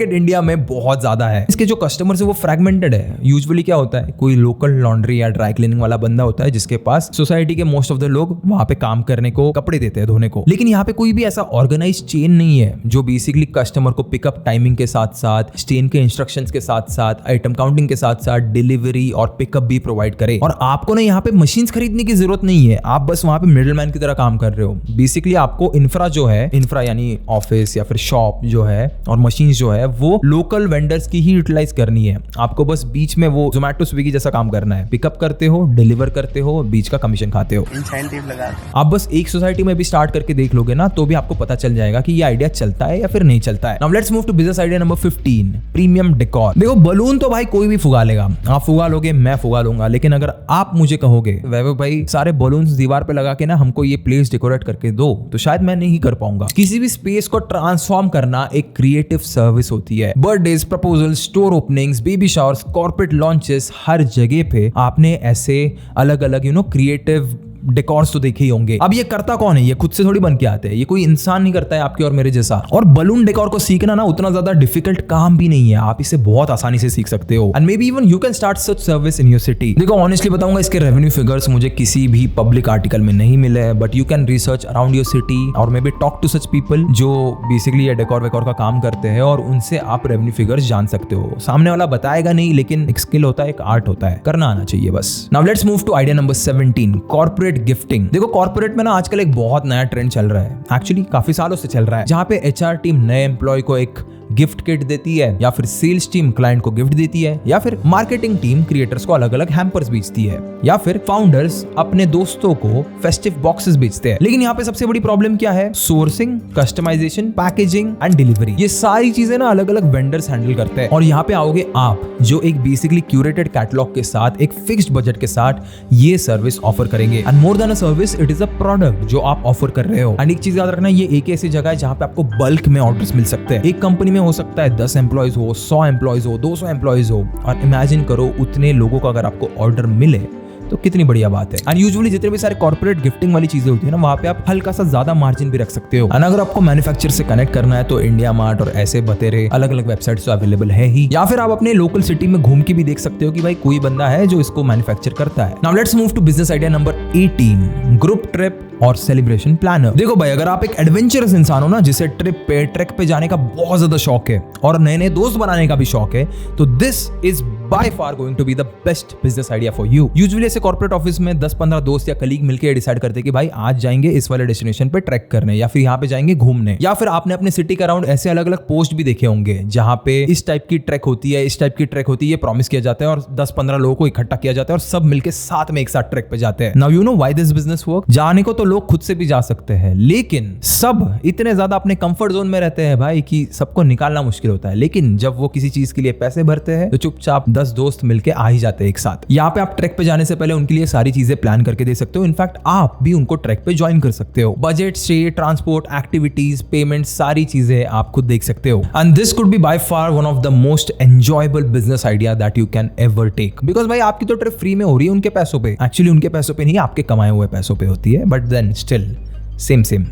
India में बहुत ज्यादा है। इसके जो customers है वो fragmented है। यूजुअली क्या होता है, कोई लोकल लॉन्ड्री या ड्राई क्लीनिंग वाला बंदा होता है जिसके पास सोसाइटी के मोस्ट ऑफ द लोग वहां पे काम करने को, कपड़े देते हैं धोने को। लेकिन यहाँ पे कोई भी ऐसा ऑर्गेनाइज चेन नहीं है जो बेसिकली कस्टमर को पिकअप टाइमिंग के साथ साथ, स्टेन के इंस्ट्रक्शंस के साथ साथ, आइटम काउंटिंग के साथ साथ डिलीवरी और पिकअप भी प्रोवाइड करे। और आपको ना यहाँ पे मशीन्स खरीदने की जरूरत नहीं है, आप बस वहां पे मिडिल मैन की तरह काम कर रहे हो। बेसिकली आपको इंफ्रा जो है, इंफ्रा यानी ऑफिस या फिर शॉप जो है और मशीन्स जो है, वो लोकल वेंडर्स की ही यूटिलाइज करनी है। आपको बस बीच में वो जोमेटो स्विगी जैसा काम करना है, पिकअप करते हो, डिलीवर करते हो, बीच का कमीशन खाते हो। इंसेंटिव लगा दो। आप बस एक सोसाइटी में भी स्टार्ट करके देख लोगे ना, तो भी आपको पता चल जाएगा कि ये आइडिया चलता है या फिर नहीं चलता है। Now let's move to business idea number 15, premium decor. देखो बलून तो भाई कोई भी फुगा लेगा, आप फुगा लोगे, मैं फुगा लूंगा, लेकिन अगर आप मुझे कहोगे वैभव भाई सारे बलून्स दीवार पे लगा के ना हमको ये प्लेस डेकोरेट करके दो, तो शायद मैं नहीं कर पाऊंगा। किसी भी स्पेस को ट्रांसफॉर्म करना एक क्रिएटिव सर्विस होती है। Birthdays, proposals, store openings, baby showers, corporate launches, हर जगह पे आपने ऐसे अलग अलग क्रिएटिव डेकोर्स तो देखे ही होंगे। अब ये करता कौन है? ये खुद से थोड़ी बन के आते हैं, ये कोई इंसान नहीं करता है आपके और मेरे जैसा। और बलून डेकोर को सीखना ना उतना ज्यादा डिफिकल्ट काम भी नहीं है, आप इसे बहुत आसानी से सीख सकते हो। And may be even you can start such service in your city. देखो ऑनेस्टली बताऊंगा, इसके रेवेन्यू फिगर्स मुझे किसी भी पब्लिक आर्टिकल में नहीं मिले, but you can research around your city और maybe talk to such people जो बेसिकली ये डेकोर वेकोर का काम करते हैं, और उनसे आप रेवेन्यू फिगर्स जान सकते हो। सामने वाला बताएगा नहीं, लेकिन एक स्किल होता है, एक आर्ट होता है, करना आना चाहिए बस। Now let's move to idea number 17, corporate gifting. देखो कॉर्पोरेट में ना आजकल एक बहुत नया ट्रेंड चल रहा है, एक्चुअली काफी सालों से चल रहा है, जहां पे एचआर टीम नए एम्प्लॉय को एक गिफ्ट किट देती है, या फिर सेल्स टीम क्लाइंट को गिफ्ट देती है, या फिर मार्केटिंग टीम क्रिएटर्स को अलग अलग हैम्पर्स बेचती है, या फिर फाउंडर्स अपने दोस्तों को फेस्टिव बॉक्सेस बेचते हैं। लेकिन यहाँ पे सबसे बड़ी प्रॉब्लम क्या है? Sourcing, customisation, packaging and delivery. ये सारी चीजें ना अलग अलग वेंडर्स हैंडल करते हैं। और यहाँ पे आओगे आप, जो एक बेसिकली क्यूरेटेड कैटलॉग के साथ, एक फिक्स्ड बजट के साथ ये सर्विस ऑफर करेंगे। And more than a service, it is a product जो आप ऑफर कर रहे हो। एंड एक चीज याद रखना, ये एक ऐसी जगह है जहाँ पे आपको बल्क में ऑर्डर्स मिल सकते हैं। एक कंपनी में हो सकता है 10 एम्प्लॉयज हो, 100 एम्प्लॉयज हो, 200 एम्प्लॉयज हो, और इमेजिन करो उतने लोगों का अगर आपको ऑर्डर मिले तो कितनी बढ़िया बात है। एंड यूजुअली जितने भी सारे कॉर्पोरेट गिफ्टिंग वाली चीजें होती है ना, वहां पे आप हल्का सा ज्यादा मार्जिन भी रख सकते हो। एंड अगर आपको मैन्युफैक्चर से कनेक्ट करना है तो इंडिया मार्ट और ऐसे बतेरे अलग अलग वेबसाइट्स तो अवेलेबल है ही, या फिर आप अपने लोकल सिटी में घूम के भी देख सकते हो कि भाई कोई बंदा है जो इसको मैन्युफैक्चर करता है। Now let's move to business idea number 18, group trip और सेलिब्रेशन प्लानर। देखो भाई, अगर आप एक एडवेंचरस इंसान हो ना, जिसे ट्रैक पे जाने का बहुत ज्यादा शौक है और नए नए दोस्त बनाने का भी शौक है, तो this is by far going to be the best business idea for you. Usually ऐसे कॉर्पोरेट ऑफिस में 10-15 दोस्त या कलीग मिलकर डिसाइड करते हैं कि भाई आज जाएंगे इस वाले डेस्टिनेशन पे ट्रैक करने, या फिर यहाँ पे जाएंगे घूमने, या फिर आपने अपने सिटी के अराउंड ऐसे अलग अलग पोस्ट भी देखे होंगे जहां पे इस टाइप की ट्रैक होती है, इस टाइप की ट्रैक होती है, ये प्रॉमिस किया जाता है और 10-15 लोगों को इकट्ठा किया जाता है और सब मिलकर साथ में एक साथ ट्रैक पे जाते हैं। Now you know why this business work. जाने को तो लोग खुद से भी जा सकते हैं, लेकिन सब इतने ज्यादा अपने कंफर्ट जोन में रहते हैं भाई कि सबको निकालना मुश्किल होता है। लेकिन जब वो किसी चीज के लिए पैसे भरते हैं तो चुपचाप 10 दोस्त मिलके आ ही जाते हैं एक साथ। यहाँ पे आप ट्रैक पे जाने से पहले उनके लिए सारी चीजें प्लान करके दे सकते हो। इनफैक्ट आप भी उनको ट्रैक पे ज्वाइन कर सकते हो। Budget, stay, transport, activities, payment, सारी चीजें आप खुद देख सकते हो। And this could be by far one of the most enjoyable business idea that you can ever take. Because भाई आपकी तो ट्रिप फ्री में हो रही है उनके पैसों पे, एक्चुअली उनके पैसों पे नहीं, आपके कमाए हुए पैसों पे होती है, but then still same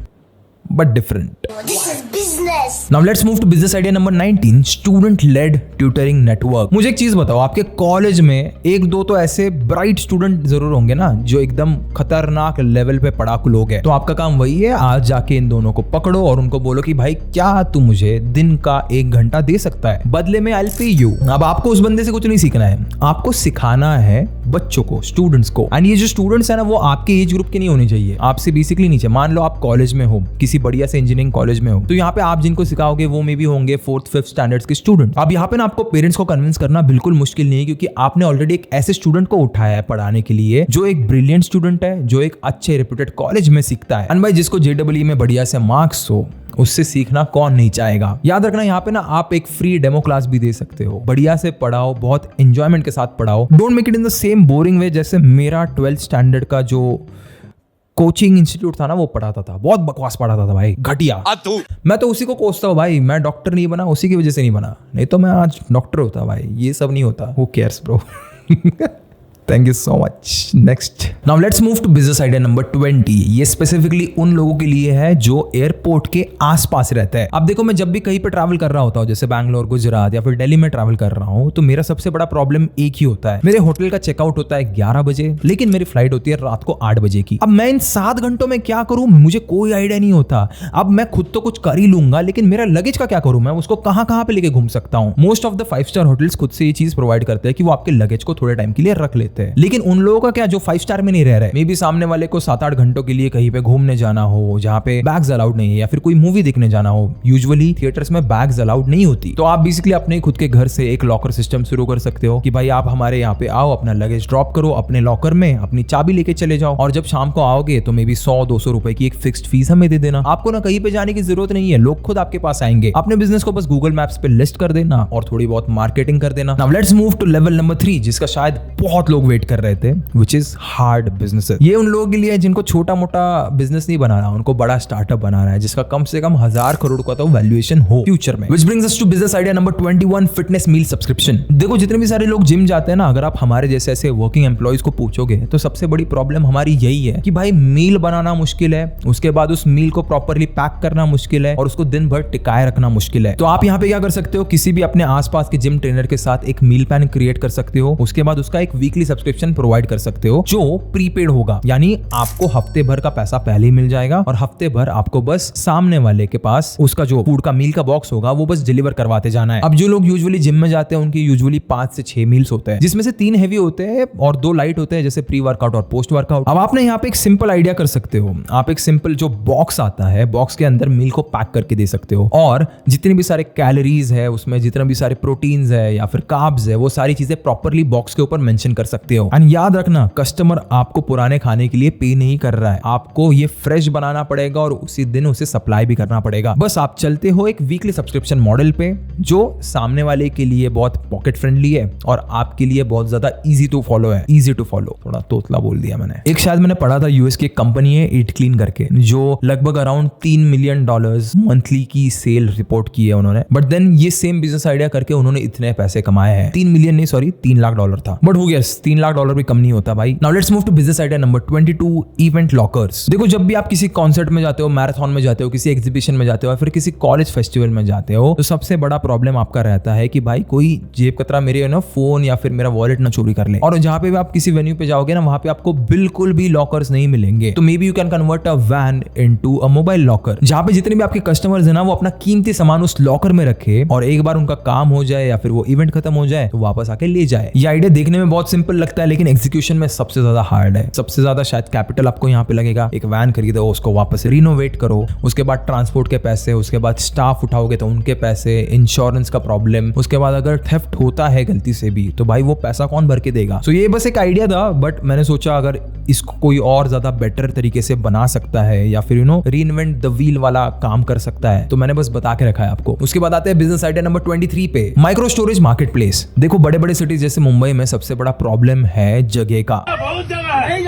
but different. This is business. Now let's move to business idea number 19, student led tutoring network. मुझे एक चीज बताओ, आपके कॉलेज में एक दो तो ऐसे ब्राइट स्टूडेंट जरूर होंगे ना जो एकदम खतरनाक लेवल पे पढ़ाकू लोग हैं। तो आपका काम वही है, आज जाके इन दोनों को पकड़ो और उनको बोलो कि भाई क्या तू मुझे दिन का 1 घंटा दे सकता है, बदले में I'll pay you। अब आपको उस बंदे से कुछ नहीं सीखना है, आपको सिखाना है बच्चों को, स्टूडेंट्स को। एंड ये जो स्टूडेंट्स है ना वो आपके एज ग्रुप के नहीं होने चाहिए, आपसे बेसिकली नीचे। मान लो आप कॉलेज में हो, किसी बढ़िया से इंजीनियरिंग कॉलेज में हो, तो यहाँ पे आप जिनको सिखाओगे वो मे भी होंगे 4th 5th स्टैंडर्ड्स के स्टूडेंट। अब यहाँ पे ना आपको पेरेंट्स को कन्विंस करना बिल्कुल मुश्किल नहीं है, क्योंकि आपने ऑलरेडी एक ऐसे स्टूडेंट को उठाया है पढ़ाने के लिए जो एक ब्रिलियंट स्टूडेंट है, जो एक अच्छे रेप्यूटेड कॉलेज में सीखता है। एंड भाई जिसको JEE में बढ़िया से मार्क्स हो, उससे सीखना कौन नहीं चाहेगा। याद रखना यहाँ पे ना आप एक फ्री डेमो क्लास भी दे सकते हो, बढ़िया से पढ़ाओ, बहुत एंजॉयमेंट के साथ पढ़ाओ। Don't make it in the same boring way जैसे मेरा 12th स्टैंडर्ड का जो कोचिंग इंस्टीट्यूट था ना वो पढ़ाता था, बहुत बकवास पढ़ाता था भाई, घटिया। मैं तो उसी को कोसता हूँ भाई, मैं डॉक्टर नहीं बना उसी की वजह से नहीं बना, नहीं तो मैं आज डॉक्टर होता भाई। ये सब नहीं होता, who cares bro. Thank you so much. Next. Now let's move to business idea number 20. ये स्पेसिफिकली उन लोगों के लिए है जो एयरपोर्ट के आसपास रहते हैं। अब देखो मैं जब भी कहीं पे ट्रैवल कर रहा होता हूँ, जैसे बैंगलोर, गुजरात या फिर दिल्ली में ट्रैवल कर रहा हूँ, तो मेरा सबसे बड़ा प्रॉब्लम एक ही होता है। मेरे होटल का चेकआउट होता है 11 बजे, लेकिन मेरी फ्लाइट होती है रात को 8 बजे की। अब मैं इन 7 घंटों में क्या करूँ, मुझे कोई आइडिया नहीं होता। अब मैं खुद तो कुछ कर ही लूंगा, लेकिन मेरा लगेज का क्या करूँ, मैं उसको कहाँ कहाँ पे लेके घूम सकता हूँ। Most of the 5 star hotels खुद से ये चीज प्रोवाइड करते हैं कि वो आपके लगेज को थोड़े टाइम के लिए रख लेते हैं। लेकिन उन लोगों का क्या जो 5 स्टार में नहीं रह रहे, मे बी सामने वाले को 7-8 घंटों के लिए कहीं पे घूमने जाना हो जहाँ पे बैग्स अलाउड नहीं है, या फिर कोई मूवी देखने जाना हो। यूजुअली थिएटर्स में बैग्स अलाउड नहीं होती, तो आप बेसिकली अपने खुद के घर से एक लॉकर सिस्टम शुरू कर सकते हो कि भाई आप हमारे यहाँ पे आओ, अपना लगेज ड्रॉप करो अपने लॉकर में, अपनी चाबी लेके चले जाओ, और जब शाम को आओगे तो मे बी 100-200 रुपए की एक फिक्स्ड फीस हमें दे देना। आपको ना कहीं पे जाने की जरूरत नहीं है, लोग खुद आपके पास आएंगे। अपने बिजनेस को बस गूगल मैप्स पे लिस्ट कर देना और थोड़ी बहुत मार्केटिंग कर देना। Now let's move to level number 3, जिसका शायद बहुत लोग वेट कर रहे थे, व्हिच इज हार्ड बिजनेसेस। ये उन लोगों के लिए जिनको छोटा मोटा बिजनेस नहीं बना रहा, उनको बड़ा स्टार्टअप बना रहा है जिसका कम से कम 1000 करोड़ का तो वैल्यूएशन हो फ्यूचर में। Which brings us to business idea number 21, fitness meal subscription. देखो जितने भी सारे लोग जिम जाते हैं ना, अगर आप हमारे जैसे ऐसे वर्किंग एम्प्लॉइज को पूछोगे तो सबसे बड़ी प्रॉब्लम हमारी यही है कि भाई मील बनाना मुश्किल है, उसके बाद उस मील को प्रॉपरली पैक करना मुश्किल है, और उसको दिन भर टिकाए रखना मुश्किल है। तो आप यहाँ पे क्या कर सकते हो, किसी भी अपने आसपास के जिम ट्रेनर के साथ एक मील प्लान क्रिएट कर सकते हो। उसके बाद उसका एक वीकली सब्सक्रिप्शन प्रोवाइड कर सकते हो जो प्रीपेड होगा, यानी आपको हफ्ते भर का पैसा पहले ही मिल जाएगा और हफ्ते भर आपको बस सामने वाले के पास उसका जो फूड का मील का बॉक्स होगा वो बस डिलीवर करवाते जाना है। अब जो लोग यूजुअली जिम में जाते हैं उनकी यूजुअली 5 से 6 मील्स होते हैं, जिसमें से 3 हेवी होते हैं और 2 लाइट होते हैं, जैसे प्री वर्कआउट और पोस्ट वर्कआउट। अब आपने यहाँ पे एक सिंपल आइडिया कर सकते हो, आप एक सिंपल जो बॉक्स आता है, बॉक्स के अंदर मील को पैक करके दे सकते हो, और जितने भी सारे कैलोरीज है उसमें, जितने भी सारे प्रोटीन्स है या फिर कार्ब्स है, वो सारी चीजें प्रॉपरली बॉक्स के ऊपर मेंशन कर सकते हो। एंड याद रखना, कस्टमर आपको पुराने खाने के लिए पे नहीं कर रहा है, आपको ये फ्रेश बनाना पड़ेगा और उसी दिन उसे सप्लाई भी करना पड़ेगा। बस आप चलते हो एक वीकली सब्सक्रिप्शन मॉडल पे, जो सामने वाले के लिए बहुत पॉकेट फ्रेंडली है और आपके लिए बहुत ज्यादा इजी टू फॉलो है। इजी टू फॉलो, थोड़ा तोतला बोल दिया मैंने। एक शायद मैंने पढ़ा था यूएस की एक कंपनी है ईट क्लीन करके, जो लगभग अराउंड $3 मिलियन मंथली की सेल रिपोर्ट की है उन्होंने। बट देन ये सेम बिजनेस आइडिया करके उन्होंने इतने पैसे कमाए हैं, 3 मिलियन नहीं, सॉरी $3 लाख था, बट हो गया, $3 लाख भी कम नहीं होता भाई। Now let's move to business idea number 22, event lockers. देखो जब भी आप किसी कॉन्सर्ट में जाते हो, मैराथन में जाते हो, किसी एग्जीबिशन में जाते हो, फिर किसी कॉलेज फेस्टिवल में जाते हो, तो सबसे बड़ा प्रॉब्लम आपका रहता है कि भाई कोई जेब कतरा मेरे ना फोन या फिर मेरा वॉलेट ना चोरी कर ले। और जहां पे भी आप किसी वेन्यू पे जाओगे ना, वहां पे आपको बिल्कुल भी लॉकर्स नहीं मिलेंगे। तो maybe you can convert a van into a mobile locker, जहां पे जितने भी आपके कस्टमर्स है ना, वो अपना कीमती सामान उस लॉकर में रखे, और एक बार उनका काम हो जाए या फिर वो इवेंट खत्म हो जाए तो वापस आके ले जाए। ये आइडिया देखने में बहुत सिंपल लगता है लेकिन एग्जीक्यूशन में सबसे ज्यादा हार्ड है। सबसे ज्यादा शायद कैपिटल आपको यहाँ पे लगेगा। एक वैन खरीदो, उसको वापस रिनोवेट करो, उसके बाद ट्रांसपोर्ट के पैसे, उसके बाद स्टाफ उठाओगे तो उनके पैसे, इंश्योरेंस का प्रॉब्लम, उसके बाद अगर थेफ्ट होता है गलती से भी तो भाई वो पैसा कौन भर के देगा। सो ये बस एक आइडिया था, बट मैंने सोचा अगर इसको कोई और ज्यादा बेटर तरीके से बना सकता है या फिर रीइन्वेंट द व्हील वाला काम कर सकता है तो मैंने बस बता के रखा है आपको। उसके बाद आते हैं बिजनेस आइडिया नंबर 23 पे, माइक्रो स्टोरेज मार्केट प्लेस। देखो बड़े बड़े सिटीज जैसे मुंबई में सबसे बड़ा प्रॉब्लम है जगह का। बहुत जगह है,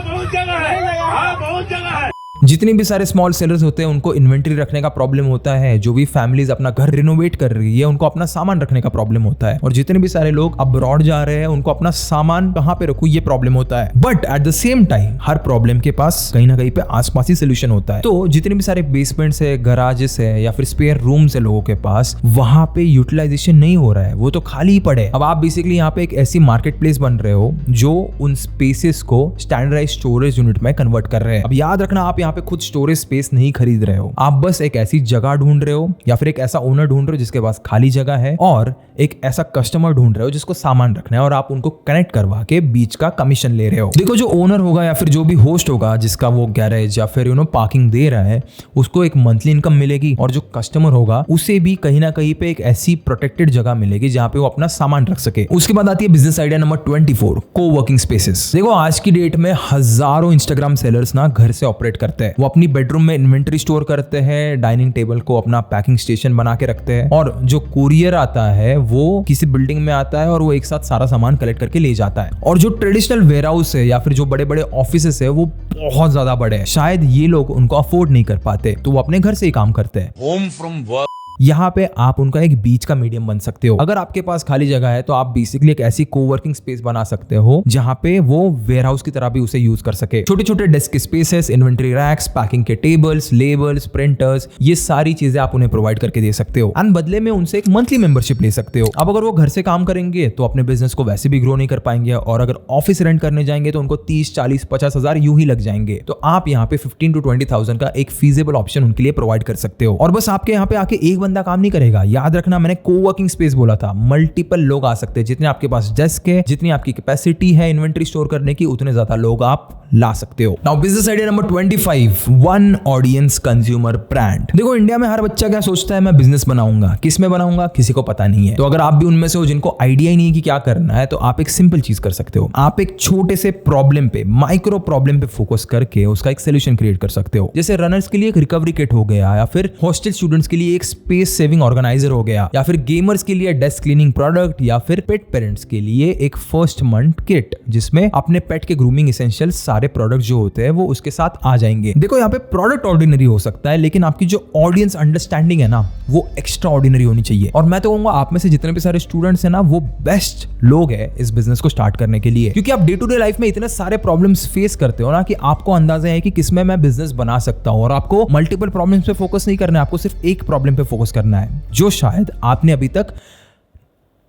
बहुत जगह है, बहुत जगह है। जितने भी सारे स्मॉल सेलर्स होते हैं उनको इन्वेंटरी रखने का प्रॉब्लम होता है। जो भी फैमिलीज अपना घर रिनोवेट कर रही है उनको अपना सामान रखने का प्रॉब्लम होता है। और जितने भी सारे लोग अब्रॉड जा रहे हैं उनको अपना सामान कहाँ पे रखूं ये प्रॉब्लम होता है। But at the same time her problem के पास कहीं ना कहीं पे आसपास ही सोल्यूशन होता है। तो जितने भी सारे बेसमेंट्स है, गराजेस है या फिर स्पेयर रूम्स है लोगों के पास, वहां पे यूटिलाइजेशन नहीं हो रहा है, वो तो खाली ही पड़े। अब आप बेसिकली यहाँ पे एक ऐसी मार्केट प्लेस बन रहे हो जो उन स्पेसेस को स्टैंडर्डाइज स्टोरेज यूनिट में कन्वर्ट कर रहे हैं। अब याद रखना आप यहाँ पे खुद स्टोरेज स्पेस नहीं खरीद रहे हो, आप बस एक ऐसी जगह ढूंढ रहे हो या फिर एक ऐसा ओनर ढूंढ रहे हो जिसके पास खाली जगह है और एक ऐसा कस्टमर ढूंढ रहे हो जिसको सामान रखना है और आप उनको कनेक्ट करवा के बीच का कमीशन ले रहे हो। देखो जो ओनर होगा या फिर जो भी होस्ट होगा जिसका वो गैरेज या फिर पार्किंग दे रहा है उसको एक मंथली इनकम मिलेगी और जो कस्टमर होगा उसे भी कहीं ना कहीं पे एक ऐसी प्रोटेक्टेड जगह मिलेगी जहां पे वो अपना सामान रख सके। उसके बाद आती है business idea number 24, coworking spaces. देखो आज की डेट में हजारों इंस्टाग्राम सेलर्स ना घर से ऑपरेट करते हैं। वो अपनी बेडरूम में इन्वेंटरी स्टोर करते हैं, डाइनिंग टेबल को अपना पैकिंग स्टेशन बना के रखते हैं और जो कुरियर आता है वो किसी बिल्डिंग में आता है और वो एक साथ सारा सामान कलेक्ट करके ले जाता है। और जो ट्रेडिशनल वेयर हाउस है या फिर जो बड़े बड़े ऑफिसेस है वो बहुत ज्यादा बड़े हैं, शायद ये लोग उनको अफोर्ड नहीं कर पाते तो वो अपने घर से ही काम करते हैं। Home from work. यहाँ पे आप उनका एक बीच का मीडियम बन सकते हो। अगर आपके पास खाली जगह है तो आप बेसिकली एक ऐसी कोवर्किंग स्पेस बना सकते हो जहाँ पे वो वेयर हाउस की तरह भी उसे यूज कर सके। छोटे छोटे desk spaces, inventory racks, packing के टेबल्स, लेबल्स, प्रिंटर्स, ये सारी चीजें आप उन्हें प्रोवाइड करके दे सकते हो एंड बदले में उनसे एक मंथली मेंबरशिप ले सकते हो। अब अगर वो घर से काम करेंगे तो अपने बिजनेस को वैसे भी ग्रो नहीं कर पाएंगे और अगर ऑफिस रेंट करने जाएंगे तो उनको 30, 40, 50 हजार यूं ही लग जाएंगे। तो आप यहाँ पे 15 to 20,000 का एक फीजेबल ऑप्शन उनके लिए प्रोवाइड कर सकते हो। और बस आपके यहाँ पे आके एक बंदा काम नहीं करेगा, याद रखना मैंने कोवर्किंग स्पेस बोला था, मल्टीपल लोग आ सकते हैं। जितने आपके पास डेस्क है, जितनी आपकी कैपेसिटी है इन्वेंटरी स्टोर करने की, उतने ज्यादा लोग आप ला सकते हो। Now business idea number 25, one audience consumer brand. देखो इंडिया में हर बच्चा क्या सोचता है, मैं बिजनेस बनाऊंगा, किस में बनाऊंगा किसी को पता नहीं है। तो अगर आप भी उनमें से हो जिनको आइडिया ही नहीं है कि क्या करना है तो आप एक सिंपल चीज कर सकते हो। आप एक छोटे से प्रॉब्लम पे, माइक्रो प्रॉब्लम पे फोकस करके उसका एक सोल्यूशन क्रिएट कर सकते हो। जैसे रनर्स के लिए एक रिकवरी किट हो गया या फिर हॉस्टल स्टूडेंट्स के लिए एक स्पेस सेविंग ऑर्गेनाइजर हो गया या फिर गेमर्स के लिए डेस्क क्लीनिंग प्रोडक्ट या फिर पेट पेरेंट्स के लिए एक फर्स्ट मंथ किट जिसमें अपने पेट के ग्रूमिंग एसेंशियल सारे प्रोडक्ट जो होते हैं वो उसके साथ आ जाएंगे। देखो यहाँ पे प्रोडक्ट ऑर्डिनरी हो सकता है लेकिन आपकी जो ऑडियंस अंडरस्टैंडिंग है ना वो एक्स्ट्रा ऑर्डिनरी होनी चाहिए। और मैं तो कहूंगा आप में से जितने भी सारे स्टूडेंट्स हैं ना वो बेस्ट लोग हैं इस बिजनेस को स्टार्ट करने के लिए, क्योंकि आप डे टू डे लाइफ में इतने सारे प्रॉब्लम्स फेस करते हो ना कि आपको अंदाजा है कि किसमें मैं बिजनेस बना सकता हूँ और आपको मल्टीपल प्रॉब्लम्स पे फोकस नहीं करना है, आपको सिर्फ एक प्रॉब्लम पे फोकस करना है जो शायद आपने अभी तक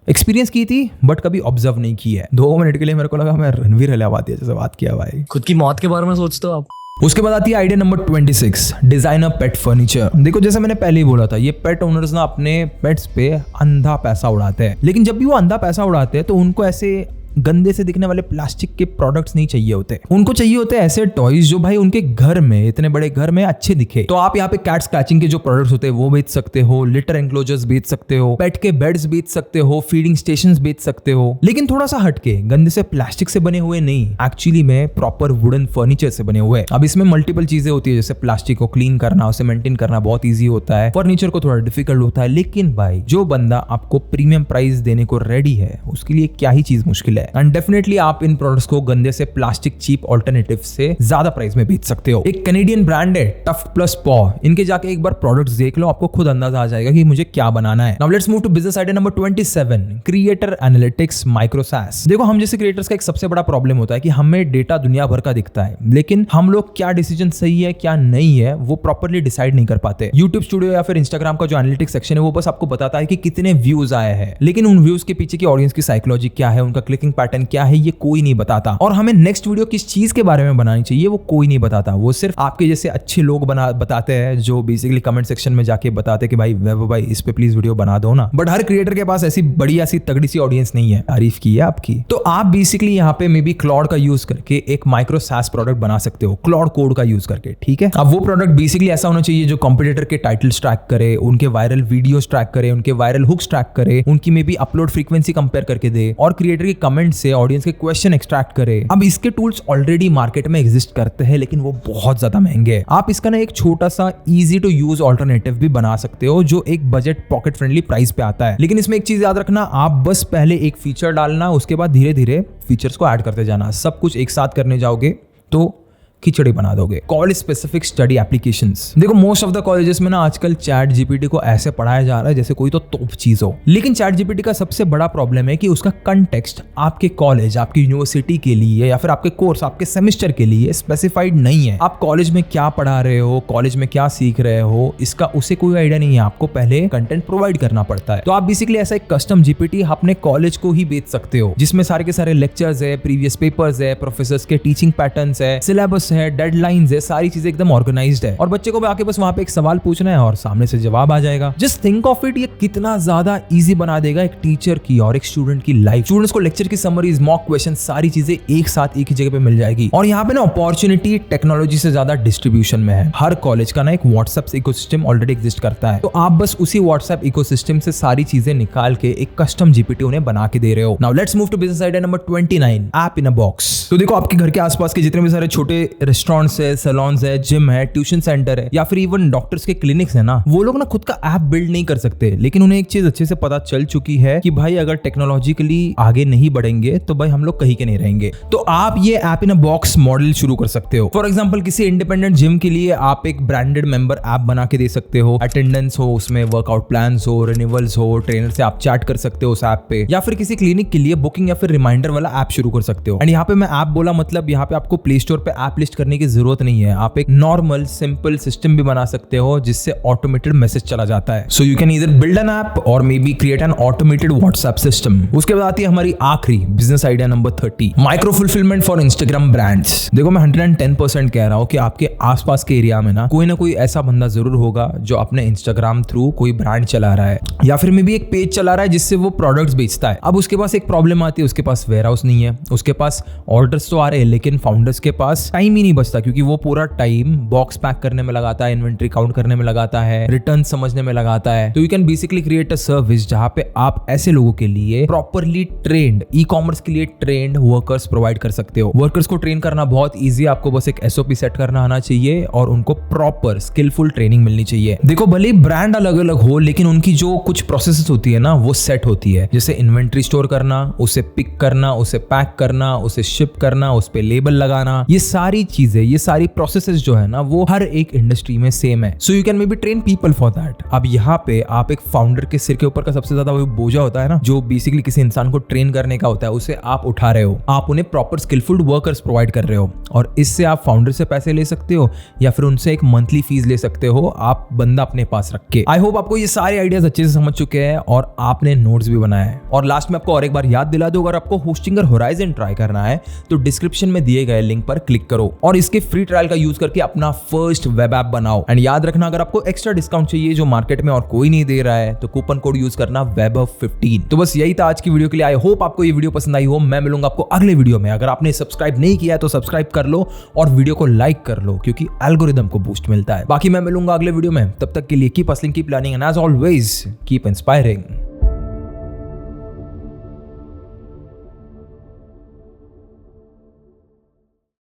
एक्सपीरियंस की थी बट कभी ऑब्जर्व नहीं की है। 2 मिनट के लिए मेरे को लगा मैं रणवीर इलाहाबादी जैसे बात किया भाई। खुद की मौत के बारे में सोचते हो आप? उसके बाद आती है आइडिया नंबर 26, डिजाइनर पेट फर्नीचर। देखो जैसे मैंने पहले ही बोला था, ये पेट ओनर्स ना अपने पेट्स पे अंधा पैसा उड़ाते हैं, लेकिन जब भी वो अंधा पैसा उड़ाते हैं तो उनको ऐसे गंदे से दिखने वाले प्लास्टिक के प्रोडक्ट्स नहीं चाहिए होते, उनको चाहिए होते हैं ऐसे टॉयज जो भाई उनके घर में, इतने बड़े घर में अच्छे दिखे। तो आप यहाँ पे कैट स्क्रैचिंग के जो प्रोडक्ट्स होते हैं वो बेच सकते हो, लिटर एंक्लोजर्स बेच सकते हो, पेट के बेड्स बेच सकते हो, फीडिंग स्टेशंस बेच सकते हो, लेकिन थोड़ा सा हटके, गंदे से प्लास्टिक से बने हुए नहीं, एक्चुअली में प्रॉपर वुडन फर्नीचर से बने हुए। अब इसमें मल्टीपल चीजें होती है, जैसे प्लास्टिक को क्लीन करना, उसे मेंटेन करना बहुत ईजी होता है, फर्नीचर को थोड़ा डिफिकल्ट होता है, लेकिन भाई जो बंदा आपको प्रीमियम प्राइस देने को रेडी है उसके लिए क्या ही चीज मुश्किल है। एंड डेफिनेटली आप इन प्रोडक्ट्स को गंदे से प्लास्टिक चीप ऑल्टरनेटिव से ज्यादा प्राइस में बेच सकते हो। एक कैनेडियन ब्रांड है टफ्ट प्लस पॉ, इनके जाके एक बार प्रोडक्ट्स देख लो, आपको खुद अंदाजा आ जाएगा कि मुझे क्या बनाना है। Now let's move to business idea number 27, creator analytics micro SaaS. देखो हम जैसे क्रिएटर्स का एक सबसे बड़ा प्रॉब्लम होता है कि हमें डेटा दुनिया भर का दिखता है, लेकिन हम लोग क्या डिसीजन सही है क्या नहीं है वो प्रॉपरली डिसाइड नहीं कर पाते। यूट्यूब स्टूडियो या फिर इंस्टाग्राम का जो एनालिटिक्स सेक्शन है वो बस आपको बताता है कि कितने व्यूज आए हैं, लेकिन उन व्यूज के पीछे की ऑडियंस की साइकोलॉजी क्या है, उनका क्लिकिंग पैटर्न क्या है ये कोई नहीं बताता, और हमें नेक्स्ट वीडियो किस चीज के बारे में बनानी चाहिए वो कोई नहीं बताता। वो सिर्फ आपके जैसे अच्छे लोग बताते हैं जो बेसिकली कमेंट सेक्शन में जाके बताते कि भाई वैभव भाई इस पे प्लीज वीडियो बना दो ना। बट हर क्रिएटर के पास ऐसी बढ़िया सी तगड़ी सी ऑडियंस नहीं है। तारीफ की है आपकी। तो आप बेसिकली यहाँ पे मे बी क्लॉड का यूज करके एक माइक्रो सास प्रोडक्ट बना सकते हो, क्लॉड कोड का यूज करके, ठीक है। अब वो प्रोडक्ट बेसिकली ऐसा होना चाहिए जो कॉम्पिटिटर के टाइटल्स ट्रैक करे, उनके वायरल वीडियोस ट्रैक करे, उनके वायरल हुक्स ट्रैक करे, उनकी may be upload frequency compare करके दे, और क्रिएटर के कमेंट से ऑडियंस के क्वेश्चन एक्सट्रैक्ट करे। अब इसके टूल्स ऑलरेडी मार्केट में एग्जिस्ट करते हैं, लेकिन वो बहुत ज्यादा महंगे हैं। आप इसका ना एक छोटा सा इजी टू यूज ऑल्टरनेटिव भी बना सकते हो जो एक बजट पॉकेट फ्रेंडली प्राइस पे आता है। लेकिन इसमें एक चीज याद रखना, आप बस पहले एक फीचर डालना, उसके बाद धीरे धीरे फीचर्स को ऐड करते जाना। सब कुछ एक साथ करने जाओगे तो खिचड़ी बना दोगे। College specific study applications. देखो मोस्ट ऑफ द कॉलेजेस में ना आजकल चैट जीपीटी को ऐसे पढ़ाया जा रहा है जैसे कोई तो तोप चीज हो। लेकिन चैट जीपीटी का सबसे बड़ा प्रॉब्लम है कि उसका कंटेक्स्ट आपके कॉलेज, आपकी यूनिवर्सिटी के लिए या फिर आपके कोर्स, आपके सेमेस्टर के लिए स्पेसिफाइड नहीं है। आप कॉलेज में क्या पढ़ा रहे हो, कॉलेज में क्या सीख रहे हो, इसका उसे कोई आइडिया नहीं है। आपको पहले कंटेंट प्रोवाइड करना पड़ता है। तो आप बेसिकली ऐसा एक कस्टम जीपीटी अपने कॉलेज को ही बेच सकते हो, जिसमें सारे के सारे लेक्चर्स है, प्रीवियस पेपर्स है, प्रोफेसर्स के टीचिंग पैटर्न्स है, सिलेबस है, डेडलाइंस है, सारी चीजें एकदम ऑर्गेनाइज्ड है। और बच्चे को आके बस वहां पे एक सवाल पूछना है और सामने से जवाब आ जाएगा। जस्ट थिंक ऑफ इट, ये कितना ज्यादा इजी बना देगा एक टीचर की और एक स्टूडेंट की लाइफ। स्टूडेंट्स को लेक्चर की समरीज, मॉक क्वेश्चन, सारी चीजें एक साथ एक ही जगह पे मिल जाएगी। और यहाँ पे ना अपॉर्चुनिटी टेक्नोलॉजी से ज्यादा डिस्ट्रीब्यूशन में है। हर कॉलेज का ना एक व्हाट्सएप इकोसिस्टम ऑलरेडी एग्जिस्ट करता है, तो आप बस उसी व्हाट्सएप इकोसिस्टम से सारी चीजें निकाल के एक कस्टम जीपीटी उन्हें बना के दे रहे हो। Now let's move to business idea number 29, app in a box. तो देखो आपके घर के आसपास के जितने भी सारे छोटे रेस्टोरेंट्स है, सैलून्स है, जिम है, ट्यूशन सेंटर है, या फिर इवन डॉक्टर्स के क्लिनिक्स है ना, वो लोग ना खुद का ऐप बिल्ड नहीं कर सकते। लेकिन उन्हें एक चीज अच्छे से पता चल चुकी है कि भाई अगर टेक्नोलॉजिकली आगे नहीं बढ़ेंगे तो भाई हम लोग कहीं के नहीं रहेंगे। तो आप ये app in a box model शुरू कर सकते हो। फॉर एग्जांपल किसी इंडिपेंडेंट जिम के लिए आप एक ब्रांडेड मेंबर ऐप बना के दे सकते हो। अटेंडेंस हो उसमें, वर्कआउट प्लान्स हो, रिन्यूअल्स हो, ट्रेनर से आप चैट कर सकते हो उस ऐप पे। या फिर किसी क्लिनिक के लिए बुकिंग या फिर रिमाइंडर वाला ऐप शुरू कर सकते हो। एंड यहाँ पे मैं ऐप बोला मतलब यहाँ पे आपको प्ले स्टोर पे ऐप लिस्ट करने की जरूरत नहीं है। आप एक नॉर्मल सिंपल सिस्टम भी बना सकते हो जिससे ऑटोमेटेड मैसेज चला जाता है। So you can either build an app और maybe create an automated WhatsApp system. उसके बाद आती है हमारी आखिरी business idea number 30, micro fulfillment for Instagram brands. देखो मैं 110% कह रहा हूँ कि आपके आसपास के एरिया में ना कोई ऐसा बंदा जरूर होगा जो अपने इंस्टाग्राम थ्रू कोई ब्रांड चला रहा है या फिर मे बी एक पेज चला रहा है जिससे वो प्रोडक्ट्स बेचता है। अब उसके पास एक प्रॉब्लम आती है, उसके पास वेयर हाउस नहीं है, उसके पास ऑर्डर्स तो आ रहे हैं लेकिन फाउंडर्स के पास टाइम ही नहीं बचता, क्योंकि वो पूरा टाइम बॉक्स पैक करने में लगाता है, इन्वेंट्री काउंट करने में लगाता है, रिटर्न समझने में लगाता है। तो you can basically create a service जहां पे आप ऐसे लोगों के लिए प्रॉपरली ट्रेंड, ई कॉमर्स के लिए ट्रेंड वर्कर्स प्रोवाइड कर सकते हो। वर्कर्स को ट्रेन करना बहुत ईजी, आपको बस एक एसओपी सेट करना आना चाहिए और उनको प्रॉपर स्किलफुल ट्रेनिंग मिलनी चाहिए। देखो भले ब्रांड अलग अलग हो लेकिन उनकी जो कुछ प्रोसेसेस होती है ना वो सेट होती है, जैसे इन्वेंट्री स्टोर करना, उसे पिक करना, उसे पैक करना, उसे शिप करना, उस पे लेबल लगाना, ये सारी चीजें, ये सारी प्रोसेसेस जो है ना वो हर एक इंडस्ट्री में सेम है। So you can may be train people for that. अब यहाँ पे आप एक फाउंडर के सिर के ऊपर का सबसे ज्यादा वो बोझा होता है ना, जो बेसिकली किसी इंसान को ट्रेन करने का होता है, उसे आप उठा रहे हो। आप उन्हें प्रॉपर स्किलफुल वर्कर्स प्रोवाइड कर रहे हो और इससे आप फाउंडर से पैसे ले सकते हो या फिर उनसे एक मंथली फीस ले सकते हो, आप बंदा अपने पास रख के। आई होप आपको ये सारे आइडियाज अच्छे से समझ चुके हैं और आपने नोट्स भी बनाए हैं। और लास्ट में आपको और एक बार याद दिला दूं, अगर आपको होस्टिंगर होराइजन ट्राई करना है तो डिस्क्रिप्शन में दिए गए लिंक पर क्लिक करो और इसके फ्री ट्रायल का यूज करके अपना फर्स्ट वेब ऐप बनाओ। एंड याद रखना, अगर आपको एक्स्ट्रा डिस्काउंट चाहिए जो मार्केट में और कोई नहीं दे रहा है तो कूपन कोड यूज करना WebHub15। तो बस यही था आज की वीडियो के लिए। आई होप आपको ये वीडियो पसंद आई हो। मैं मिलूंगा आपको अगले वीडियो में। अगर आपने सब्सक्राइब नहीं किया है तो सब्सक्राइब कर लो और वीडियो को लाइक कर लो क्योंकि एल्गोरिदम को बूस्ट मिलता है। बाकी मैं मिलूंगा अगले वीडियो में, तब तक के लिए keep hustling, keep learning and as always keep inspiring.